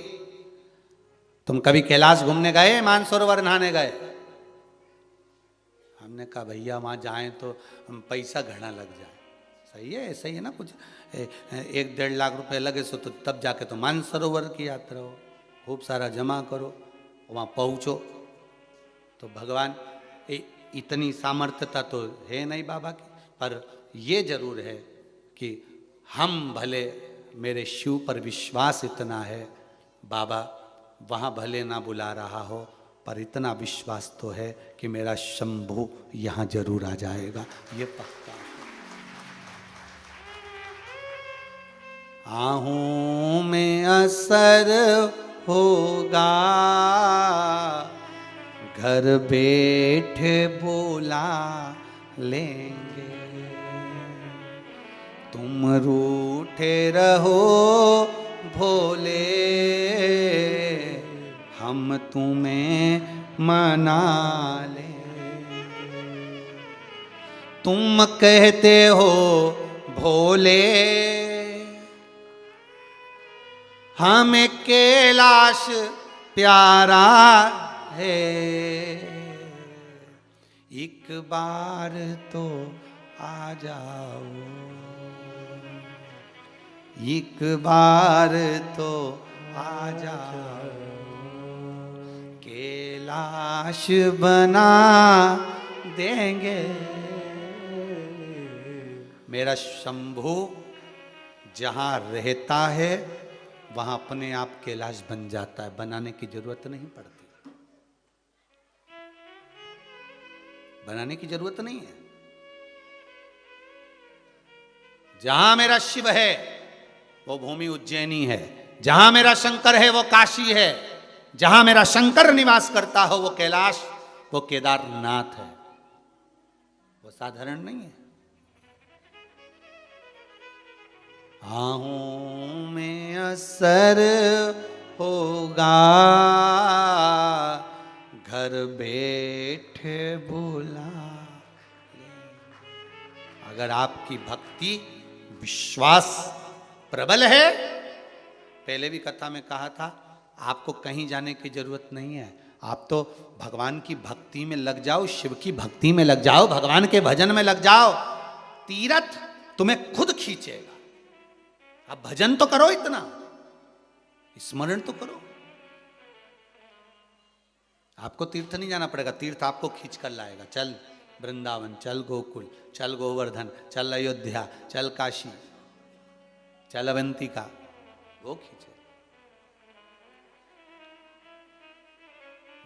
तुम कभी कैलाश घूमने गए, मानसरोवर नहाने गए? हमने कहा भैया वहां जाएं तो हम पैसा घना लग जाए। सही है, ऐसा ही है ना, कुछ 1-1.5 लाख रुपए लगे सो तो तब जाके तो मानसरोवर की यात्रा हो, खूब सारा जमा करो, वहां पहुंचो। तो भगवान इतनी सामर्थ्यता तो है नहीं बाबा की, पर ये जरूर है कि हम भले, मेरे शिव पर विश्वास इतना है, बाबा वहाँ भले ना बुला रहा हो, पर इतना विश्वास तो है कि मेरा शंभु यहाँ जरूर आ जाएगा, ये पक्का। आहूं में असर होगा, घर बैठे बोला लेंगे, तुम रूठे रहो भोले, हम तुम्हें मना ले। तुम कहते हो भोले, हमें कैलाश प्यारा है, एक बार तो आ जाओ, एक बार तो आ जाओ, कैलाश बना देंगे। मेरा शंभु जहाँ रहता है वहाँ अपने आप कैलाश बन जाता है, बनाने की जरूरत नहीं पड़ती, बनाने की जरूरत नहीं है। जहां मेरा शिव है वो भूमि उज्जैनी है, जहां मेरा शंकर है वो काशी है, जहां मेरा शंकर निवास करता हो वो कैलाश, वो केदारनाथ है, वो साधारण नहीं है। आहूं में असर होगा, घर बैठे बुला। अगर आपकी भक्ति विश्वास प्रबल है, पहले भी कथा में कहा था, आपको कहीं जाने की जरूरत नहीं है, आप तो भगवान की भक्ति में लग जाओ, शिव की भक्ति में लग जाओ, भगवान के भजन में लग जाओ, तीरथ तुम्हें खुद खींचेगा। आप भजन तो करो, इतना स्मरण तो करो, आपको तीर्थ नहीं जाना पड़ेगा, तीर्थ आपको खींच कर लाएगा। चल वृंदावन, चल गोकुल, चल गोवर्धन, चल अयोध्या, चल काशी, चलवंती का वो खींचे।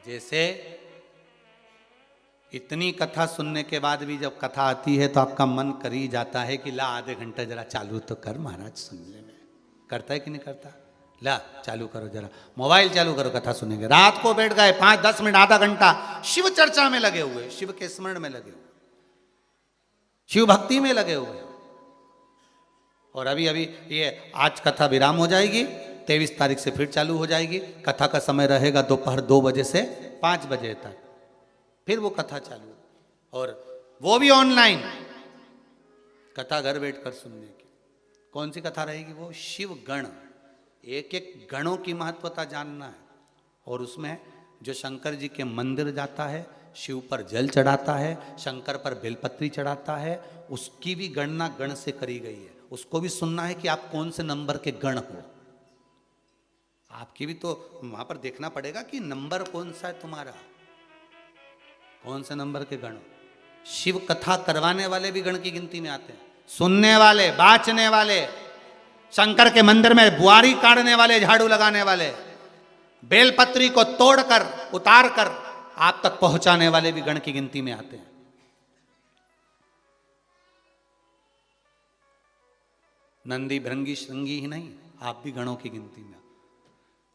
जैसे इतनी कथा सुनने के बाद भी जब कथा आती है तो आपका मन कर ही जाता है कि ला आधे घंटे जरा चालू तो कर महाराज सुनने में। करता है कि नहीं करता? ला चालू करो जरा, मोबाइल चालू करो, कथा सुनेंगे। रात को बैठ गए 5-10 मिनट आधा घंटा शिव चर्चा में लगे हुए, शिव के स्मरण में लगे हुए, शिव भक्ति में लगे हुए। और अभी अभी ये आज कथा विराम हो जाएगी, 23 तारीख से फिर चालू हो जाएगी। कथा का समय रहेगा दोपहर 2 बजे से 5 बजे तक, फिर वो कथा चालू, और वो भी ऑनलाइन कथा घर बैठकर सुनने की। कौन सी कथा रहेगी? वो शिव गण, एक एक गणों की महत्वता जानना है। और उसमें जो शंकर जी के मंदिर जाता है, शिव पर जल चढ़ाता है, शंकर पर बेलपत्री चढ़ाता है, उसकी भी गणना गण से करी गई है। उसको भी सुनना है कि आप कौन से नंबर के गण हो। आपकी भी तो वहां पर देखना पड़ेगा कि नंबर कौन सा है तुम्हारा, कौन से नंबर के गण। शिव कथा करवाने वाले भी गण की गिनती में आते हैं, सुनने वाले, बाचने वाले, शंकर के मंदिर में बुआरी काटने वाले, झाड़ू लगाने वाले, बेलपत्री को तोड़कर उतार कर आप तक पहुंचाने वाले भी गण की गिनती में आते हैं। नंदी भृंगी श्रृंगी ही नहीं, आप भी गणों की गिनती में।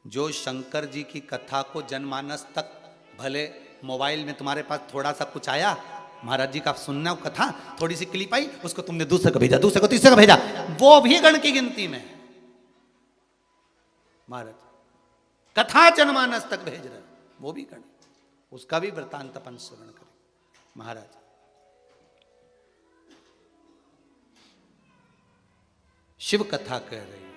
जो शंकर जी की कथा को जनमानस तक, भले मोबाइल में तुम्हारे पास थोड़ा सा कुछ आया, महाराज जी का सुनना कथा, थोड़ी सी क्लिप आई, उसको तुमने दूसरे को भेजा, दूसरे को तीसरे को भेजा, वो भी गण की गिनती में। महाराज कथा जनमानस तक भेज रहे, वो भी गण, उसका भी वृतांत अपन श्रवण करें। महाराज शिव कथा कह रही है।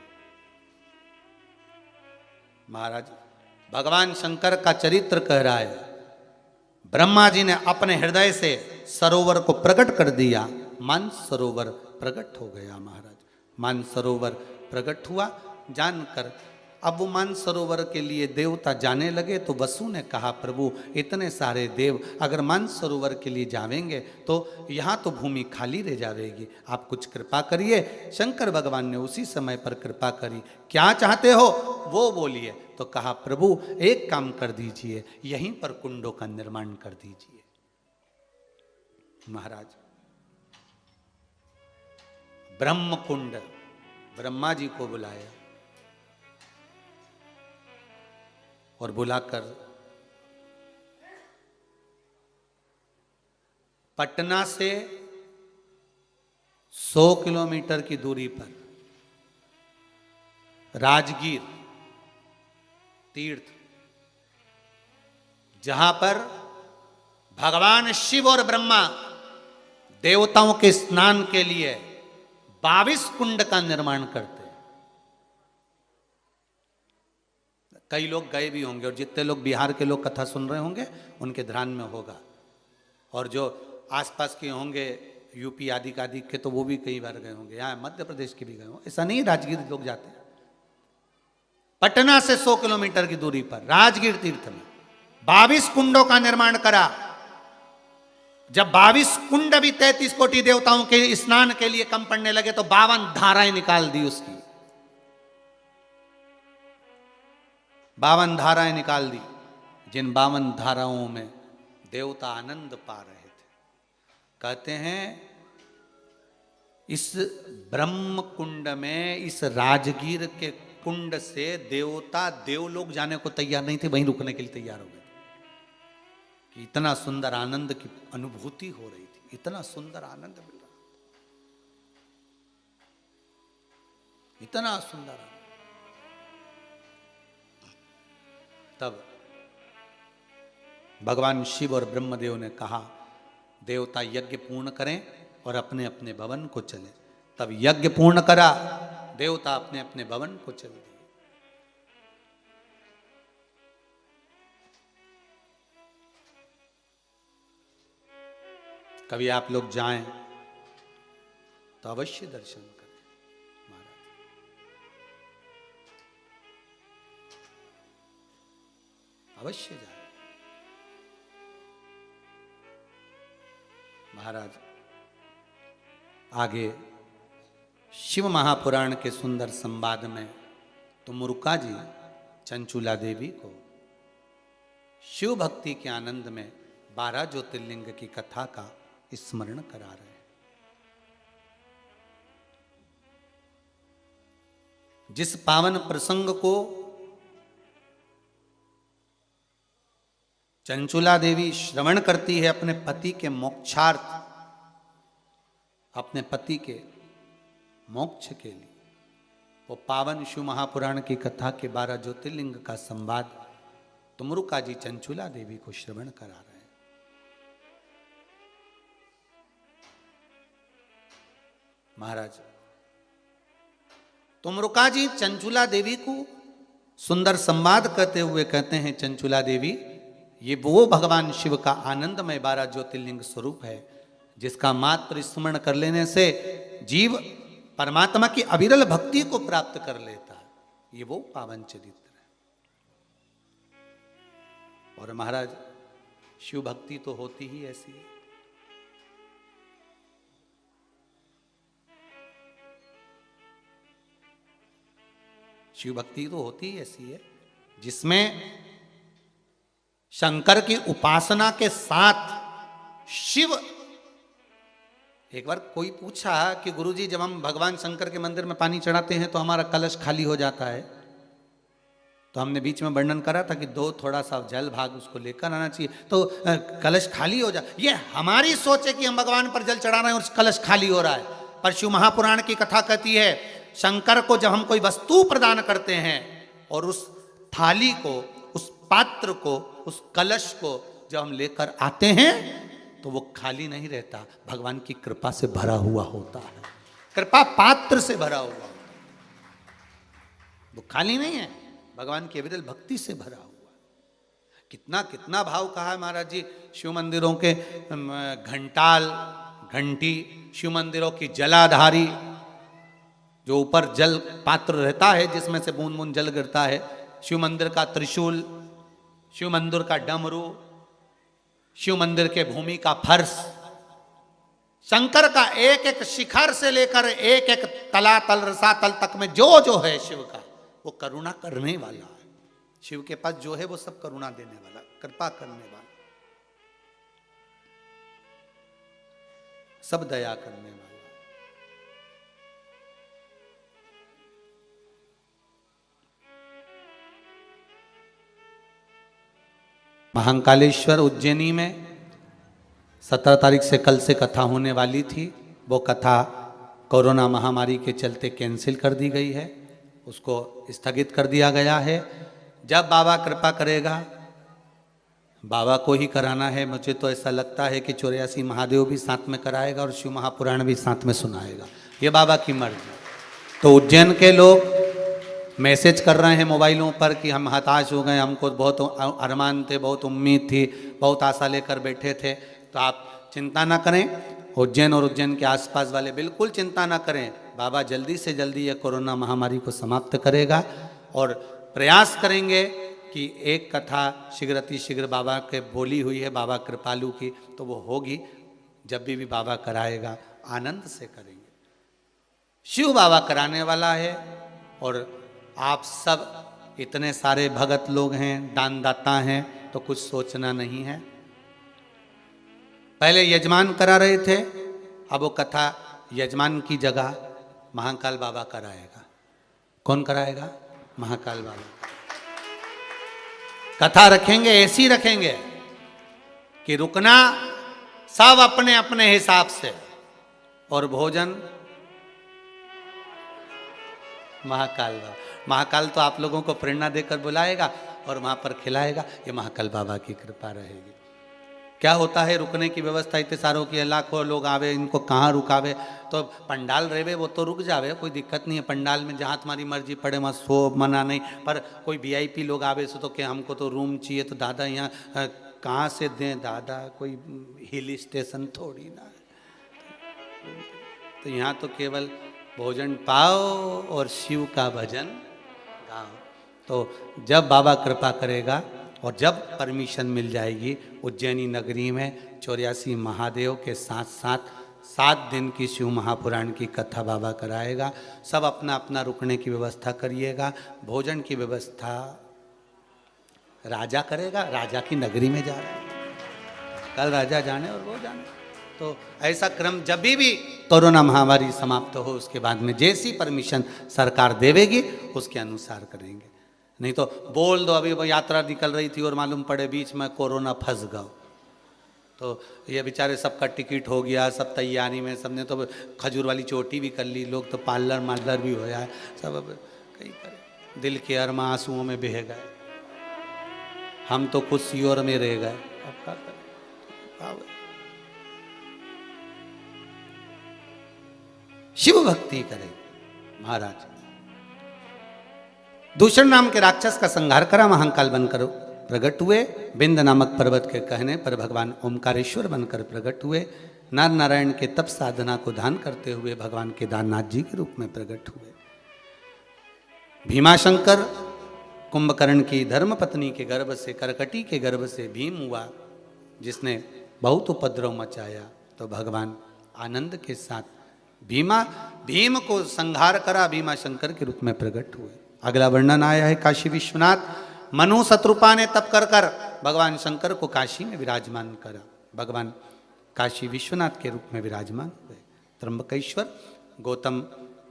महाराज भगवान शंकर का चरित्र कह रहा है। ब्रह्मा जी ने अपने हृदय से सरोवर को प्रकट कर दिया, मानस सरोवर प्रकट हो गया। महाराज मानस सरोवर प्रकट हुआ जानकर, अब वो मानस सरोवर के लिए देवता जाने लगे तो वसु ने कहा, प्रभु इतने सारे देव अगर मानस सरोवर के लिए जावेंगे तो यहाँ तो भूमि खाली रह जाएगी, आप कुछ कृपा करिए। शंकर भगवान ने उसी समय पर कृपा करी। क्या चाहते हो वो बोलिए। तो कहा, प्रभु एक काम कर दीजिए, यहीं पर कुंडों का निर्माण कर दीजिए। महाराज ब्रह्म कुंड, ब्रह्मा जी को बुलाया और बुलाकर पटना से 100 किलोमीटर की दूरी पर राजगीर तीर्थ, जहां पर भगवान शिव और ब्रह्मा देवताओं के स्नान के लिए 22 कुंड का निर्माण करते हैं। कई लोग गए भी होंगे, और जितने लोग बिहार के लोग कथा सुन रहे होंगे उनके ध्यान में होगा, और जो आसपास के होंगे यूपी आदि के तो वो भी कई बार गए होंगे, यहाँ मध्य प्रदेश के भी गए होंगे। ऐसा नहीं राजगीर लोग जाते हैं। पटना से 100 किलोमीटर की दूरी पर राजगीर तीर्थ में 22 कुंडों का निर्माण करा। जब 22 कुंड भी 33 कोटि देवताओं के स्नान के लिए कम पड़ने लगे तो 52 धाराएं निकाल दी उसकी, 52 धाराएं निकाल दी, जिन 52 धाराओं में देवता आनंद पा रहे थे। कहते हैं इस ब्रह्म कुंड में, इस राजगीर के कुंड से देवता देवलोक जाने को तैयार नहीं थे, वहीं रुकने के लिए तैयार हो गए कि इतना सुंदर आनंद की अनुभूति हो रही थी, इतना सुंदर आनंद मिल रहा, इतना सुंदर आनंद। तब भगवान शिव और ब्रह्मदेव ने कहा, देवता यज्ञ पूर्ण करें और अपने अपने भवन को चले। तब यज्ञ पूर्ण करा, देवता अपने अपने भवन को चल दिए। कभी आप लोग जाएं तो अवश्य दर्शन करें महाराज। अवश्य जाएं महाराज। आगे शिव महापुराण के सुंदर संवाद में तुमुरुका जी चंचुला देवी को शिव भक्ति के आनंद में 12 ज्योतिर्लिंग की कथा का स्मरण करा रहे हैं। जिस पावन प्रसंग को चंचुला देवी श्रवण करती है अपने पति के मोक्षार्थ, अपने पति के मोक्ष के लिए, वो पावन शिव महापुराण की कथा के 12 ज्योतिर्लिंग का संवाद तुमुरुका जी चंचुला देवी को श्रवण करा रहे हैं। महाराज तुमुरुका जी चंचुला देवी को सुंदर संवाद करते हुए कहते हैं, चंचुला देवी, ये वो भगवान शिव का आनंदमय 12 ज्योतिर्लिंग स्वरूप है जिसका मात्र स्मरण कर लेने से जीव परमात्मा की अविरल भक्ति को प्राप्त कर लेता है। ये वो पावन चरित्र है। और महाराज शिव भक्ति तो होती ही ऐसी है। शिव भक्ति तो होती ही ऐसी है जिसमें शंकर की उपासना के साथ शिव। एक बार कोई पूछा कि गुरुजी, जब हम भगवान शंकर के मंदिर में पानी चढ़ाते हैं तो हमारा कलश खाली हो जाता है, तो हमने बीच में वर्णन करा था कि दो थोड़ा सा जल भाग उसको लेकर आना चाहिए तो कलश खाली हो जाए। ये हमारी सोच है कि हम भगवान पर जल चढ़ा रहे हैं और कलश खाली हो रहा है, पर शिव महापुराण की कथा कहती है शंकर को जब हम कोई वस्तु प्रदान करते हैं और उस थाली को, उस पात्र को, उस कलश को जब हम लेकर आते हैं तो वो खाली नहीं रहता, भगवान की कृपा से भरा हुआ होता है, कृपा पात्र से भरा हुआ होता है। वो खाली नहीं है, भगवान की अविरल भक्ति से भरा हुआ। कितना कितना भाव कहा है महाराज जी। शिव मंदिरों के घंटाल, घंटी, शिव मंदिरों की जलाधारी, जो ऊपर जल पात्र रहता है जिसमें से बूंद बूंद जल गिरता है, शिव मंदिर का त्रिशूल, शिव मंदिर का डमरू, शिव मंदिर के भूमि का फर्श, शंकर का एक एक शिखर से लेकर एक एक तलातल रसातल तक में जो जो है शिव का, वो करुणा करने वाला है। शिव के पास जो है वो सब करुणा देने वाला, कृपा करने वाला, सब दया करने वाला। महाकालेश्वर उज्जैनी में 17 तारीख से कल से कथा होने वाली थी। वो कथा कोरोना महामारी के चलते कैंसिल कर दी गई है, उसको स्थगित कर दिया गया है। जब बाबा कृपा करेगा, बाबा को ही कराना है। मुझे तो ऐसा लगता है कि 84 महादेव भी साथ में कराएगा और शिव महापुराण भी साथ में सुनाएगा, ये बाबा की मर्जी। तो उज्जैन के लोग मैसेज कर रहे हैं मोबाइलों पर कि हम हताश हो गए, हमको बहुत अरमान थे, बहुत उम्मीद थी, बहुत आशा लेकर बैठे थे। तो आप चिंता ना करें, उज्जैन और उज्जैन के आसपास वाले बिल्कुल चिंता ना करें। बाबा जल्दी से जल्दी ये कोरोना महामारी को समाप्त करेगा और प्रयास करेंगे कि एक कथा शीघ्र बाबा के बोली हुई है, बाबा कृपालु की, तो वो होगी। जब भी बाबा कराएगा आनंद से करेंगे। शिव बाबा कराने वाला है और आप सब इतने सारे भगत लोग हैं, दानदाता हैं, तो कुछ सोचना नहीं है। पहले यजमान करा रहे थे, अब वो कथा यजमान की जगह महाकाल बाबा कराएगा। कौन कराएगा? महाकाल बाबा। कथा रखेंगे, ऐसी रखेंगे कि रुकना सब अपने अपने हिसाब से, और भोजन महाकाल बाबा। महाकाल तो आप लोगों को प्रेरणा देकर बुलाएगा और वहां पर खिलाएगा। ये महाकाल बाबा की कृपा रहेगी। क्या होता है, रुकने की व्यवस्था इतने सारों की, लाखों लोग आवे, इनको कहाँ रुकावे। तो पंडाल रेवे वो तो रुक जावे, कोई दिक्कत नहीं है। पंडाल में जहाँ तुम्हारी मर्जी पड़े वहाँ सो, मना नहीं। पर कोई वीआईपी लोग आवे सो तो क्या हमको तो रूम चाहिए, तो दादा यहाँ कहाँ से दें दादा, कोई हिल स्टेशन थोड़ी ना। तो यहाँ तो केवल भोजन पाओ और शिव का भजन गाओ। तो जब बाबा कृपा करेगा और जब परमिशन मिल जाएगी, उज्जैनी नगरी में 84 महादेव के साथ साथ 7 दिन की शिव महापुराण की कथा बाबा कराएगा। सब अपना अपना रुकने की व्यवस्था करिएगा। भोजन की व्यवस्था राजा करेगा, राजा की नगरी में जा रहा है, कल राजा जाने और वो जाने। तो ऐसा क्रम जब भी कोरोना महामारी समाप्त हो उसके बाद में जैसी परमिशन सरकार देवेगी उसके अनुसार करेंगे। नहीं तो बोल दो, अभी वो यात्रा निकल रही थी और मालूम पड़े बीच में कोरोना फंस गया, तो ये बेचारे सबका टिकट हो गया, सब तैयारी में, सबने तो खजूर वाली चोटी भी कर ली, लोग तो पार्लर मार्लर भी हो जाए, सब अब कहीं करे, दिल के अरमा आंसुओं में बह गए, हम तो कुछ सियोर में रह गए। अब क्या करें? शिव भक्ति करें महाराज। दूषण नाम के राक्षस का संहार करा, महाकाल बनकर प्रकट हुए। बिंद नामक पर्वत के कहने पर भगवान ओमकारेश्वर बनकर प्रकट हुए। नर नारायण के तप साधना को दान करते हुए भगवान केदारनाथ जी के रूप में प्रकट हुए। भीमाशंकर कुंभकर्ण की धर्म पत्नी के गर्भ से, करकटी के गर्भ से भीम हुआ, जिसने बहुत उपद्रव मचाया, तो भगवान आनंद के साथ भीम को संहार करा, भीमाशंकर के रूप में प्रकट हुए। अगला वर्णन आया है काशी विश्वनाथ। मनु शत्रुपा ने तप कर कर भगवान शंकर को काशी में विराजमान करा, भगवान काशी विश्वनाथ के रूप में विराजमान हुए। त्र्यंबकेश्वर गौतम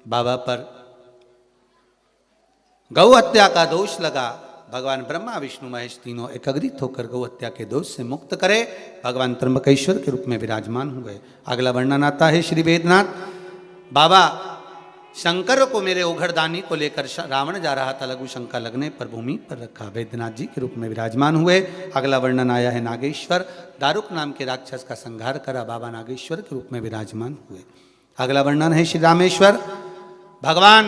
बाबा पर गौ हत्या का दोष लगा, भगवान ब्रह्मा विष्णु महेश तीनों एकत्रित होकर गौ हत्या के दोष से मुक्त करे, भगवान त्र्यंबकेश्वर के रूप में विराजमान हुए। अगला वर्णन आता है श्री वेदनाथ। बाबा शंकर को मेरे ओघड़दानी को लेकर रावण जा रहा था, लघु शंका लगने पर भूमि पर रखा, वैद्यनाथ जी के रूप में विराजमान हुए। अगला वर्णन आया है नागेश्वर। दारुक नाम के राक्षस का संहार करा, बाबा नागेश्वर के रूप में विराजमान हुए। अगला वर्णन है श्री रामेश्वर। भगवान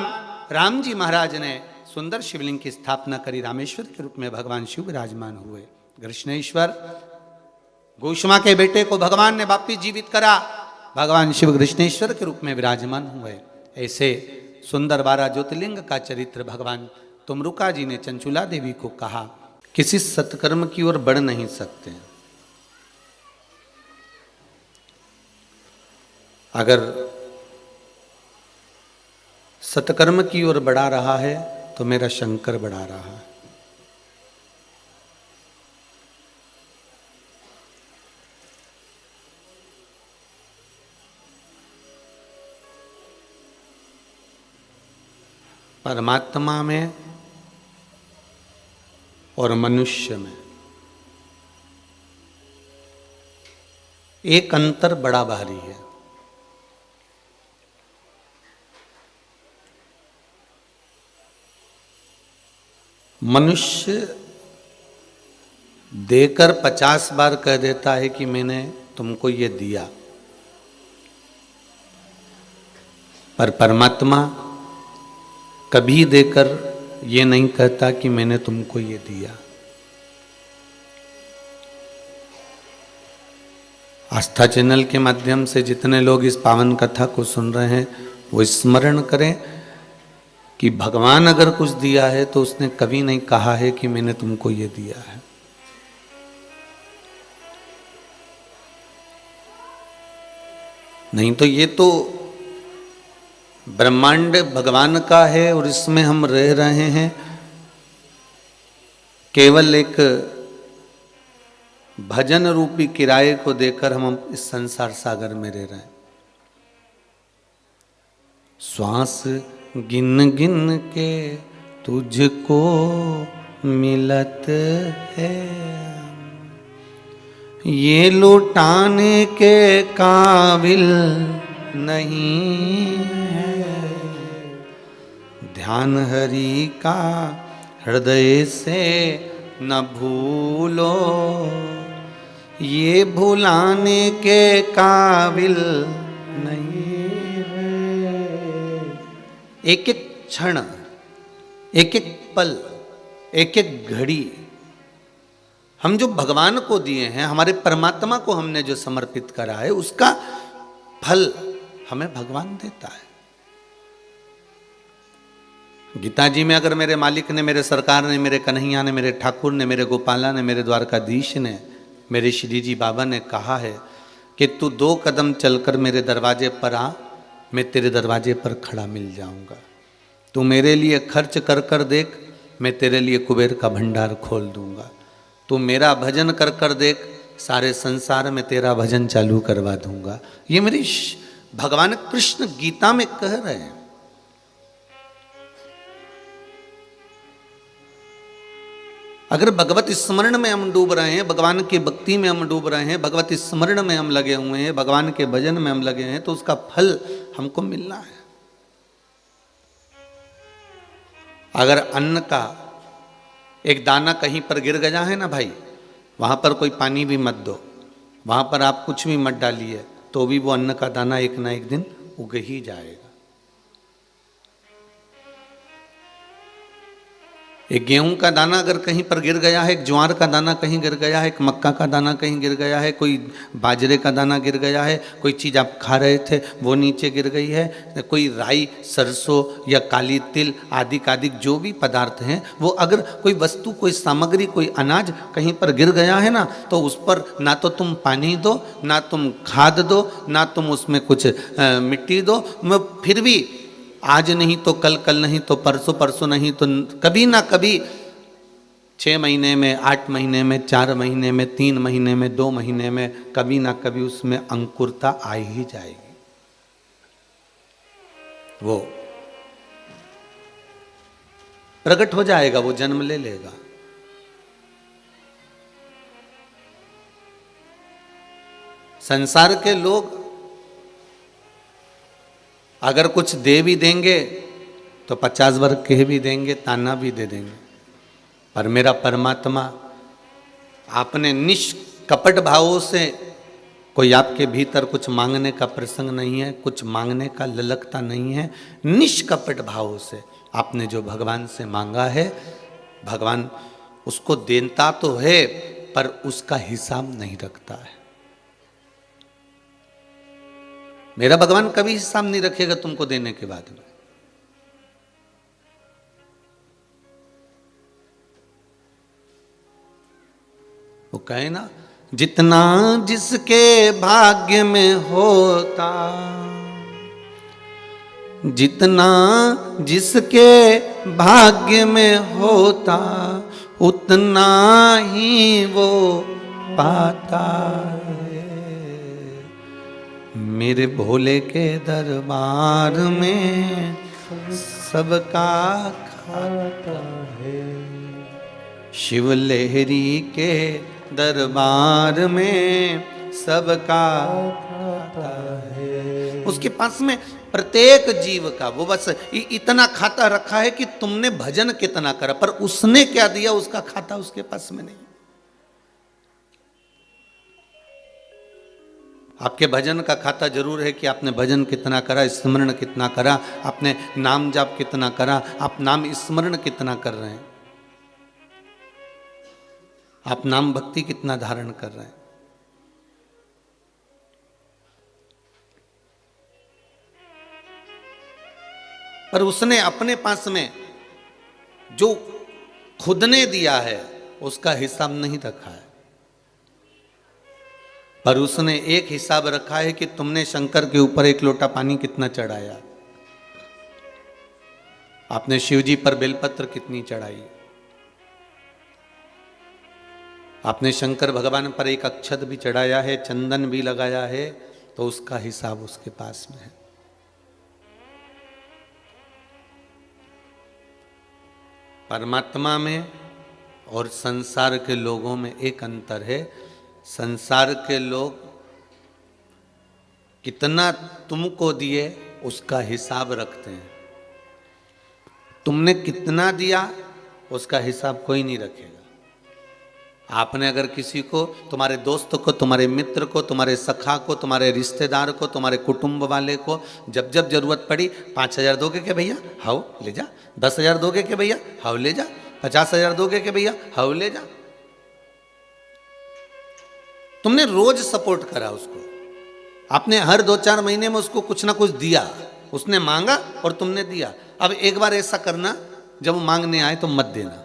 राम जी महाराज ने सुंदर शिवलिंग की स्थापना करी, रामेश्वर के रूप में भगवान शिव विराजमान हुए। कृष्णेश्वर, गोष्मा के बेटे को भगवान ने वापिस जीवित करा, भगवान शिव कृष्णेश्वर के रूप में विराजमान हुए। ऐसे सुंदर 12 ज्योतिर्लिंग का चरित्र भगवान तुमरुका जी ने चंचुला देवी को कहा, किसी सत्कर्म की ओर बढ़ नहीं सकते। अगर सत्कर्म की ओर बढ़ा रहा है तो मेरा शंकर बढ़ा रहा है। परमात्मा में और मनुष्य में एक अंतर बड़ा भारी है। मनुष्य देकर 50 बार कह देता है कि मैंने तुमको ये दिया, पर परमात्मा कभी देकर ये नहीं कहता कि मैंने तुमको ये दिया। आस्था चैनल के माध्यम से जितने लोग इस पावन कथा को सुन रहे हैं वो स्मरण करें कि भगवान अगर कुछ दिया है तो उसने कभी नहीं कहा है कि मैंने तुमको ये दिया है। नहीं तो ये तो ब्रह्मांड भगवान का है और इसमें हम रह रहे हैं केवल एक भजन रूपी किराए को देकर हम इस संसार सागर में रह रहे हैं। श्वास गिन गिन के तुझको मिलत है, ये लुटाने के काबिल नहीं है। ध्यान हरि का हृदय से न भूलो, ये भुलाने के काबिल नहीं है। एक एक क्षण, एक एक पल, एक एक घड़ी हम जो भगवान को दिए हैं, हमारे परमात्मा को हमने जो समर्पित करा है, उसका फल हमें भगवान देता है। गीता जी में अगर मेरे मालिक ने, मेरे सरकार ने, मेरे कन्हैया ने, मेरे ठाकुर ने, मेरे गोपाला ने, मेरे द्वारकाधीश ने, मेरे श्री जी बाबा ने कहा है कि तू 2 कदम चलकर मेरे दरवाजे पर आ, मैं तेरे दरवाजे पर खड़ा मिल जाऊंगा। तू मेरे लिए खर्च कर कर देख, मैं तेरे लिए कुबेर का भंडार खोल दूंगा। तू मेरा भजन कर कर देख, सारे संसार में तेरा भजन चालू करवा दूंगा। ये मेरी भगवान कृष्ण गीता में कह रहे हैं। अगर भगवत स्मरण में हम डूब रहे हैं, भगवान की भक्ति में हम डूब रहे हैं, भगवत स्मरण में हम लगे हुए हैं, भगवान के भजन में हम लगे हैं, तो उसका फल हमको मिलना है। अगर अन्न का एक दाना कहीं पर गिर गया है ना भाई, वहां पर कोई पानी भी मत दो, वहां पर आप कुछ भी मत डालिए, तो भी वो अन्न का दाना एक ना एक दिन उग ही जाएगा। एक गेहूं का दाना अगर कहीं पर गिर गया है, एक ज्वार का दाना कहीं गिर गया है, एक मक्का का दाना कहीं गिर गया है, कोई बाजरे का दाना गिर गया है, कोई चीज़ आप खा रहे थे वो नीचे गिर गई है, कोई राई, सरसों या काली तिल आदि जो भी पदार्थ हैं, वो अगर कोई वस्तु, कोई सामग्री, कोई अनाज कहीं पर गिर गया है ना, तो उस पर ना तो तुम पानी दो, ना तुम खाद दो, ना तुम उसमें कुछ मिट्टी दो, फिर भी आज नहीं तो कल, कल नहीं तो परसों, परसों नहीं तो कभी ना कभी 6 महीने में, 8 महीने में, 4 महीने में, 3 महीने में, 2 महीने में, कभी ना कभी उसमें अंकुरता आ ही जाएगी। वो प्रकट हो जाएगा, वो जन्म ले लेगा। संसार के लोग अगर कुछ दे भी देंगे तो 50 वर्ग के भी देंगे, ताना भी दे देंगे, पर मेरा परमात्मा आपने निष्कपट भावों से, कोई आपके भीतर कुछ मांगने का प्रसंग नहीं है, कुछ मांगने का ललकता नहीं है, निष्कपट भावों से आपने जो भगवान से मांगा है, भगवान उसको देता तो है पर उसका हिसाब नहीं रखता है। मेरा भगवान कभी हिसाब नहीं रखेगा तुमको देने के बाद में। वो कहे ना, जितना जिसके भाग्य में होता, जितना जिसके भाग्य में होता, उतना ही वो पाता है। मेरे भोले के दरबार में सबका खाता है, शिव लहरी के दरबार में सबका खाता है। उसके पास में प्रत्येक जीव का वो बस इतना खाता रखा है कि तुमने भजन कितना करा, पर उसने क्या दिया उसका खाता उसके पास में नहीं। आपके भजन का खाता जरूर है कि आपने भजन कितना करा, स्मरण कितना करा, आपने नाम जाप कितना करा, आप नाम स्मरण कितना कर रहे हैं, आप नाम भक्ति कितना धारण कर रहे हैं। पर उसने अपने पास में जो खुद ने दिया है उसका हिसाब नहीं रखा है, पर उसने एक हिसाब रखा है कि तुमने शंकर के ऊपर 1 लोटा पानी कितना चढ़ाया, आपने शिव जी पर बेलपत्र कितनी चढ़ाई, आपने शंकर भगवान पर 1 अक्षत भी चढ़ाया है, चंदन भी लगाया है, तो उसका हिसाब उसके पास में है। परमात्मा में और संसार के लोगों में एक अंतर है। संसार के लोग कितना तुमको दिए उसका हिसाब रखते हैं, तुमने कितना दिया उसका हिसाब कोई नहीं रखेगा। आपने अगर किसी को, तुम्हारे दोस्त को, तुम्हारे मित्र को, तुम्हारे सखा को, तुम्हारे रिश्तेदार को, तुम्हारे कुटुंब वाले को जब जब जरूरत पड़ी 5,000 दोगे क्या भैया, हाउ ले जा, 10,000 दोगे क्या भैया, हाउ ले जा, 50,000 दोगे क्या भैया, हाउ ले जा, तुमने रोज सपोर्ट करा उसको, आपने हर 2-4 महीने में उसको कुछ ना कुछ दिया, उसने मांगा और तुमने दिया। अब एक बार ऐसा करना, जब मांगने आए तो मत देना।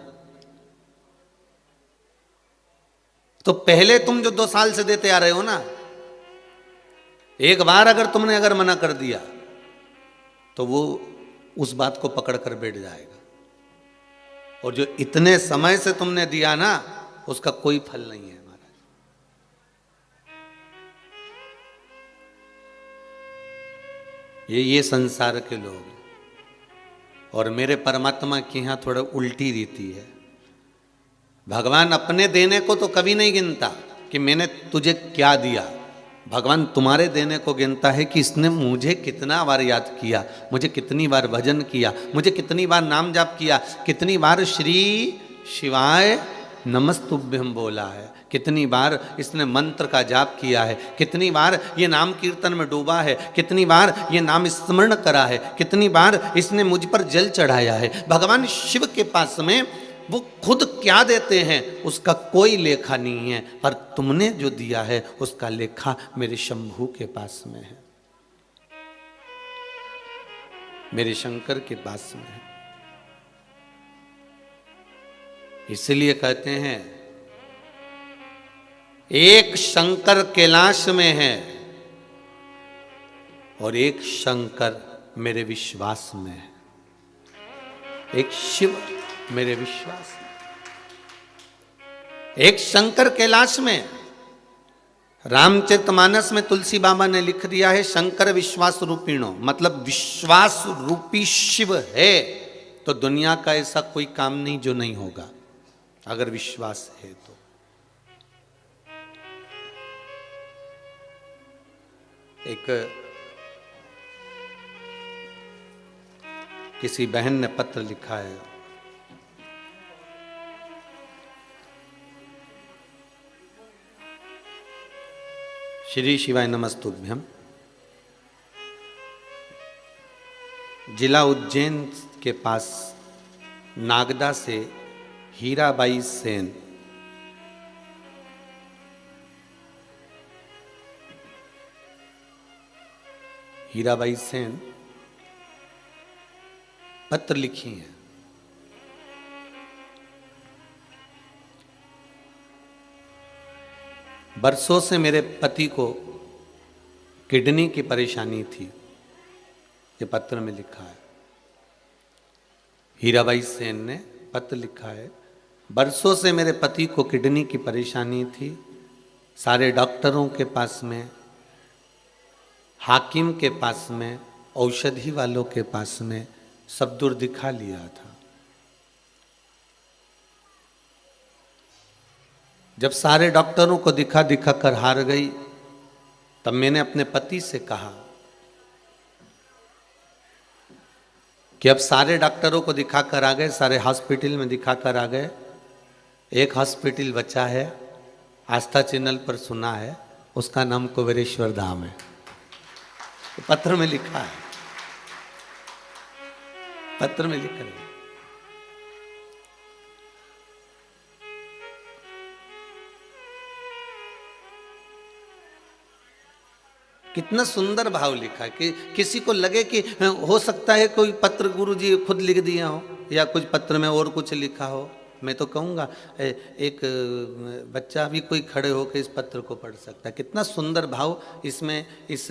तो पहले तुम जो 2 साल से देते आ रहे हो ना, एक बार अगर तुमने अगर मना कर दिया तो वो उस बात को पकड़ कर बैठ जाएगा, और जो इतने समय से तुमने दिया ना उसका कोई फल नहीं है महाराज। ये संसार के लोग हैं। और मेरे परमात्मा की यहां थोड़ा उल्टी रीति है। भगवान अपने देने को तो कभी नहीं गिनता कि मैंने तुझे क्या दिया, भगवान तुम्हारे देने को गिनता है कि इसने मुझे कितना बार याद किया, मुझे कितनी बार भजन किया, मुझे कितनी बार नाम जाप किया, कितनी बार श्री शिवाय नमस्तुभ्यम बोला है, कितनी बार इसने मंत्र का जाप किया है, कितनी बार ये नाम कीर्तन में डूबा है, कितनी बार ये नाम स्मरण करा है, कितनी बार इसने मुझ पर जल चढ़ाया है। भगवान शिव के पास में वो खुद क्या देते हैं उसका कोई लेखा नहीं है, पर तुमने जो दिया है उसका लेखा मेरे शंभू के पास में है, मेरे शंकर के पास में है। इसलिए कहते हैं एक शंकर कैलाश में है और एक शंकर मेरे विश्वास में है, एक शिव मेरे विश्वास में। एक शंकर कैलाश में, रामचरितमानस में तुलसी बाबा ने लिख दिया है शंकर विश्वास रूपीणो, मतलब विश्वास रूपी शिव है तो दुनिया का ऐसा कोई काम नहीं जो नहीं होगा, अगर विश्वास है तो। एक किसी बहन ने पत्र लिखा है, श्री शिवाय नमस्तुभ्यम, जिला उज्जैन के पास नागदा से हीराबाई सेन पत्र लिखी है। बरसों से मेरे पति को किडनी की परेशानी थी, ये पत्र में लिखा है। हीराबाई सेन ने पत्र लिखा है, बरसों से मेरे पति को किडनी की परेशानी थी, सारे डॉक्टरों के पास में, हाकिम के पास में, औषधि वालों के पास में सब दूर दिखा लिया था। जब सारे डॉक्टरों को दिखा दिखा कर हार गई, तब मैंने अपने पति से कहा कि अब सारे डॉक्टरों को दिखा कर आ गए, सारे हॉस्पिटल में दिखा कर आ गए, एक हॉस्पिटल बचा है, आस्था चैनल पर सुना है, उसका नाम कुबेरेश्वर धाम है। तो पत्र में लिखा है, पत्र में लिखा है। कितना सुंदर भाव लिखा है कि किसी को लगे कि हो सकता है कोई पत्र गुरु जी खुद लिख दिया हो या कुछ पत्र में और कुछ लिखा हो। मैं तो कहूँगा एक बच्चा भी कोई खड़े होकर इस पत्र को पढ़ सकता है। कितना सुंदर भाव इसमें इस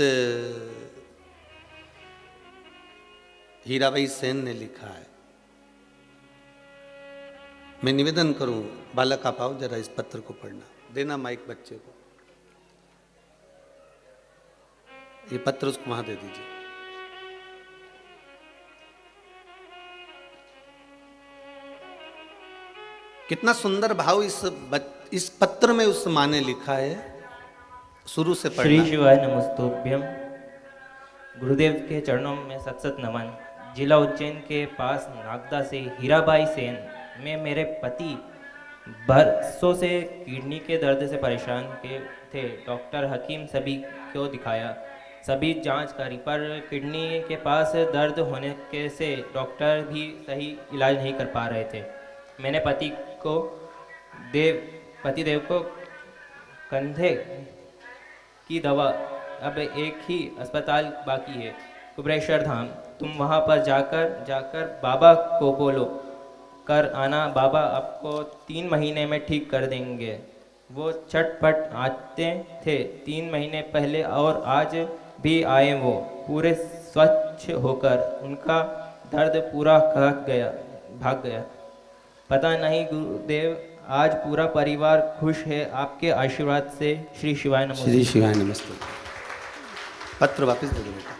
हीराबाई सेन ने लिखा है। मैं निवेदन करूं, बालक आप आओ जरा इस पत्र को पढ़ना, देना माइक बच्चे को, ये पत्र उसको वहां दे दीजिए। कितना सुंदर भाव इस पत्र में उस माँ ने लिखा है, शुरू से पढ़ना। श्री शिवाय नमस्तुभ्यम। गुरुदेव के चरणों में सत सत नमन। जिला उज्जैन के पास नागदा से हीराबाई सेन में मेरे पति बरसों से किडनी के दर्द से परेशान थे। डॉक्टर हकीम सभी को दिखाया, सभी जांच करी, पर किडनी के पास दर्द होने के से डॉक्टर भी सही इलाज नहीं कर पा रहे थे। मैंने पतिदेव को कंधे की दवा, अब एक ही अस्पताल बाकी है, कुबेरेश्वर धाम। तुम वहाँ पर जाकर बाबा को बोलो कर आना, बाबा आपको 3 महीने में ठीक कर देंगे। वो छटपट आते थे 3 महीने पहले और आज भी आए। वो पूरे स्वच्छ होकर उनका दर्द पूरा भाग गया। पता नहीं गुरुदेव, आज पूरा परिवार खुश है आपके आशीर्वाद से। श्री शिवाय नमः। श्री शिवाय नमस्ते। पत्र वापस दे दो बेटा।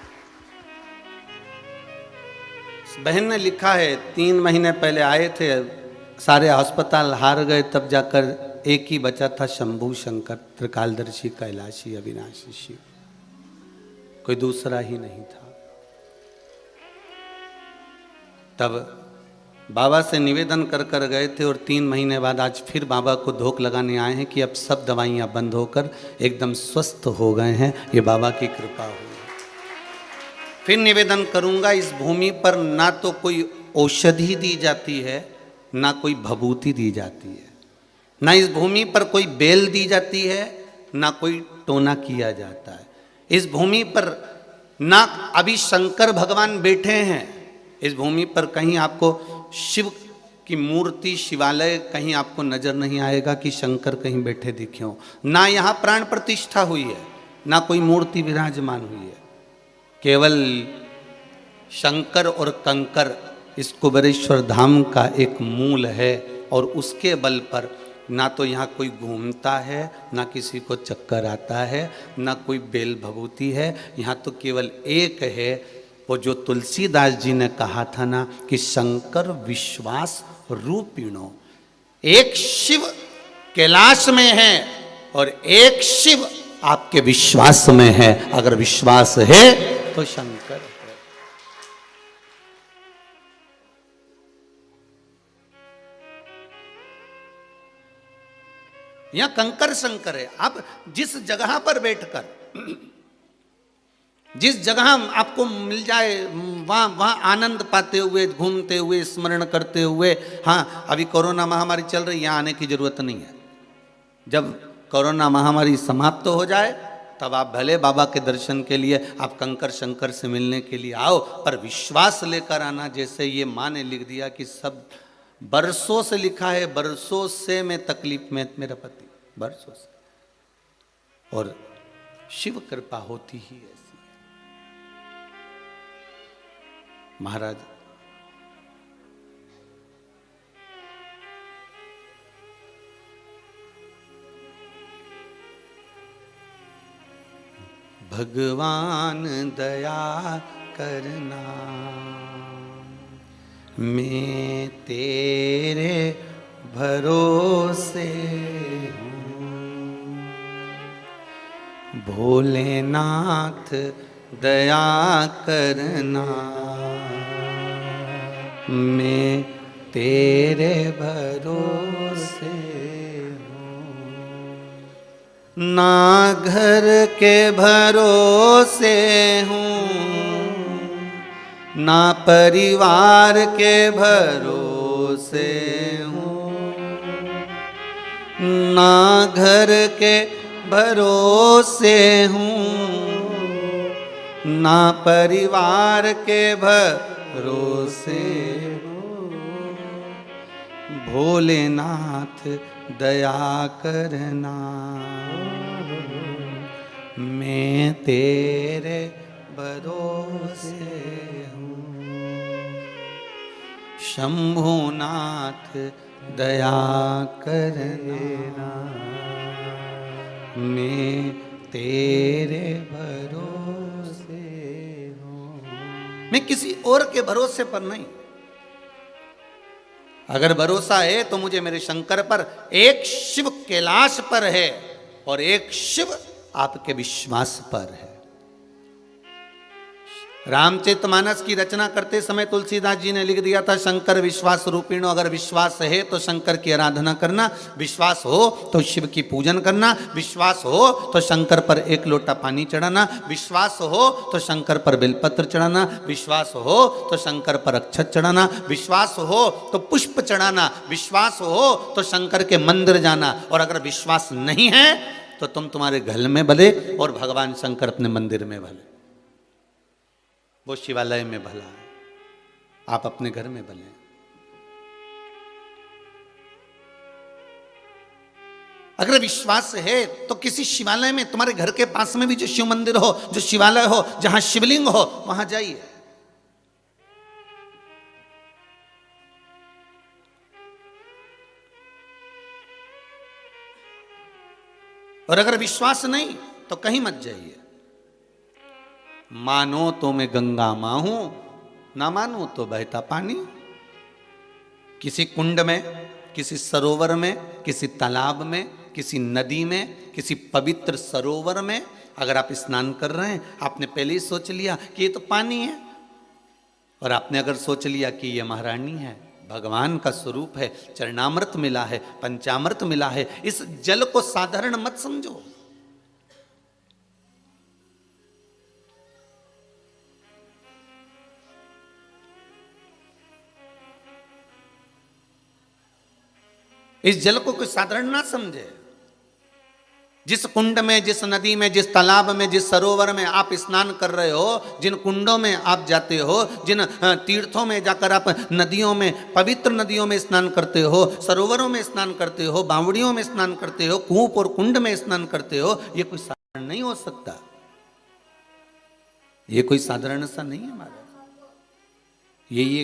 बहन ने लिखा है 3 महीने पहले आए थे, सारे अस्पताल हार गए, तब जाकर एक ही बचा था, शंभू शंकर त्रिकालदर्शी कैलाशी अविनाशी शिव, कोई दूसरा ही नहीं था। तब बाबा से निवेदन कर कर गए थे और 3 महीने बाद आज फिर बाबा को धोख लगाने आए हैं कि अब सब दवाइयाँ बंद होकर एकदम स्वस्थ हो गए हैं। ये बाबा की कृपा हुई। फिर निवेदन करूंगा, इस भूमि पर ना तो कोई औषधि दी जाती है, ना कोई भभूति दी जाती है, ना इस भूमि पर कोई बेल दी जाती है, ना कोई टोना किया जाता है। इस भूमि पर ना अभी शंकर भगवान बैठे हैं। इस भूमि पर कहीं आपको शिव की मूर्ति, शिवालय कहीं आपको नजर नहीं आएगा कि शंकर कहीं बैठे दिखे हो। ना यहाँ प्राण प्रतिष्ठा हुई है, ना कोई मूर्ति विराजमान हुई है। केवल शंकर और कंकर इस कुबेरेश्वर धाम का एक मूल है और उसके बल पर ना तो यहाँ कोई घूमता है, ना किसी को चक्कर आता है, ना कोई बेल भभूति है। यहाँ तो केवल एक है, वो जो तुलसीदास जी ने कहा था ना कि शंकर विश्वास रूपिणो। एक शिव कैलाश में है और एक शिव आपके विश्वास में है। अगर विश्वास है तो शंकर है। यहां कंकर शंकर है। आप जिस जगह पर बैठकर, जिस जगह आपको मिल जाए वहां आनंद पाते हुए, घूमते हुए, स्मरण करते हुए। हाँ, अभी कोरोना महामारी चल रही है, यहाँ आने की जरूरत नहीं है। जब कोरोना महामारी समाप्त हो जाए तब आप भले बाबा के दर्शन के लिए, आप कंकर शंकर से मिलने के लिए आओ, पर विश्वास लेकर आना। जैसे ये माँ ने लिख दिया कि सब बरसों से लिखा है, बरसों से मैं तकलीफ में, मेरा पति बरसों से, और शिव कृपा होती ही ऐसी है। महाराज भगवान दया करना, मैं तेरे भरोसे हूँ। भोलेनाथ दया करना, मैं तेरे भरोसे हूँ। ना घर के भरोसे हूँ, ना परिवार के भरोसे हूँ, ना घर के भरोसे हूँ, ना परिवार के भरोसे हूँ। भोलेनाथ दया करना, मैं तेरे भरोसे हूँ। शंभुनाथ दया करना, मैं तेरे भरोसे हूँ। मैं किसी और के भरोसे पर नहीं। अगर भरोसा है तो मुझे मेरे शंकर पर, एक शिव कैलाश पर है और एक शिव आपके विश्वास पर है। रामचरितमानस की रचना करते समय तुलसीदास जी ने लिख दिया था, शंकर विश्वास रूपिणो। अगर विश्वास है तो शंकर की आराधना करना, विश्वास हो तो शिव की पूजन करना, विश्वास हो तो शंकर पर एक लोटा पानी चढ़ाना, विश्वास हो तो शंकर पर बेलपत्र चढ़ाना, विश्वास हो तो शंकर पर अक्षत चढ़ाना, विश्वास हो तो पुष्प चढ़ाना, विश्वास हो तो शंकर के मंदिर जाना। और अगर विश्वास नहीं है तो तुम तुम्हारे घर में भले और भगवान शंकर अपने मंदिर में भले, वो शिवालय में भला है, आप अपने घर में भले। अगर विश्वास है तो किसी शिवालय में, तुम्हारे घर के पास में भी जो शिव मंदिर हो, जो शिवालय हो, जहां शिवलिंग हो, वहां जाइए। और अगर विश्वास नहीं तो कहीं मत जाइए। मानो तो मैं गंगा मां हूं, ना मानो तो बहता पानी। किसी कुंड में, किसी सरोवर में, किसी तालाब में, किसी नदी में, किसी पवित्र सरोवर में अगर आप स्नान कर रहे हैं, आपने पहले ही सोच लिया कि ये तो पानी है, और आपने अगर सोच लिया कि ये महारानी है, भगवान का स्वरूप है, चरणामृत मिला है, पंचामृत मिला है, इस जल को साधारण मत समझो। इस जल को कोई साधारण ना समझे। जिस कुंड में, जिस नदी में, जिस तालाब में, जिस सरोवर में आप स्नान कर रहे हो, जिन कुंडों में आप जाते हो, जिन तीर्थों में जाकर आप नदियों में, पवित्र नदियों में स्नान करते हो, सरोवरों में स्नान करते हो, बावड़ियों में स्नान करते हो, कूप और कुंड में स्नान करते हो, ये कोई साधारण नहीं हो सकता। ये कोई साधारण सा नहीं है महाराज। ये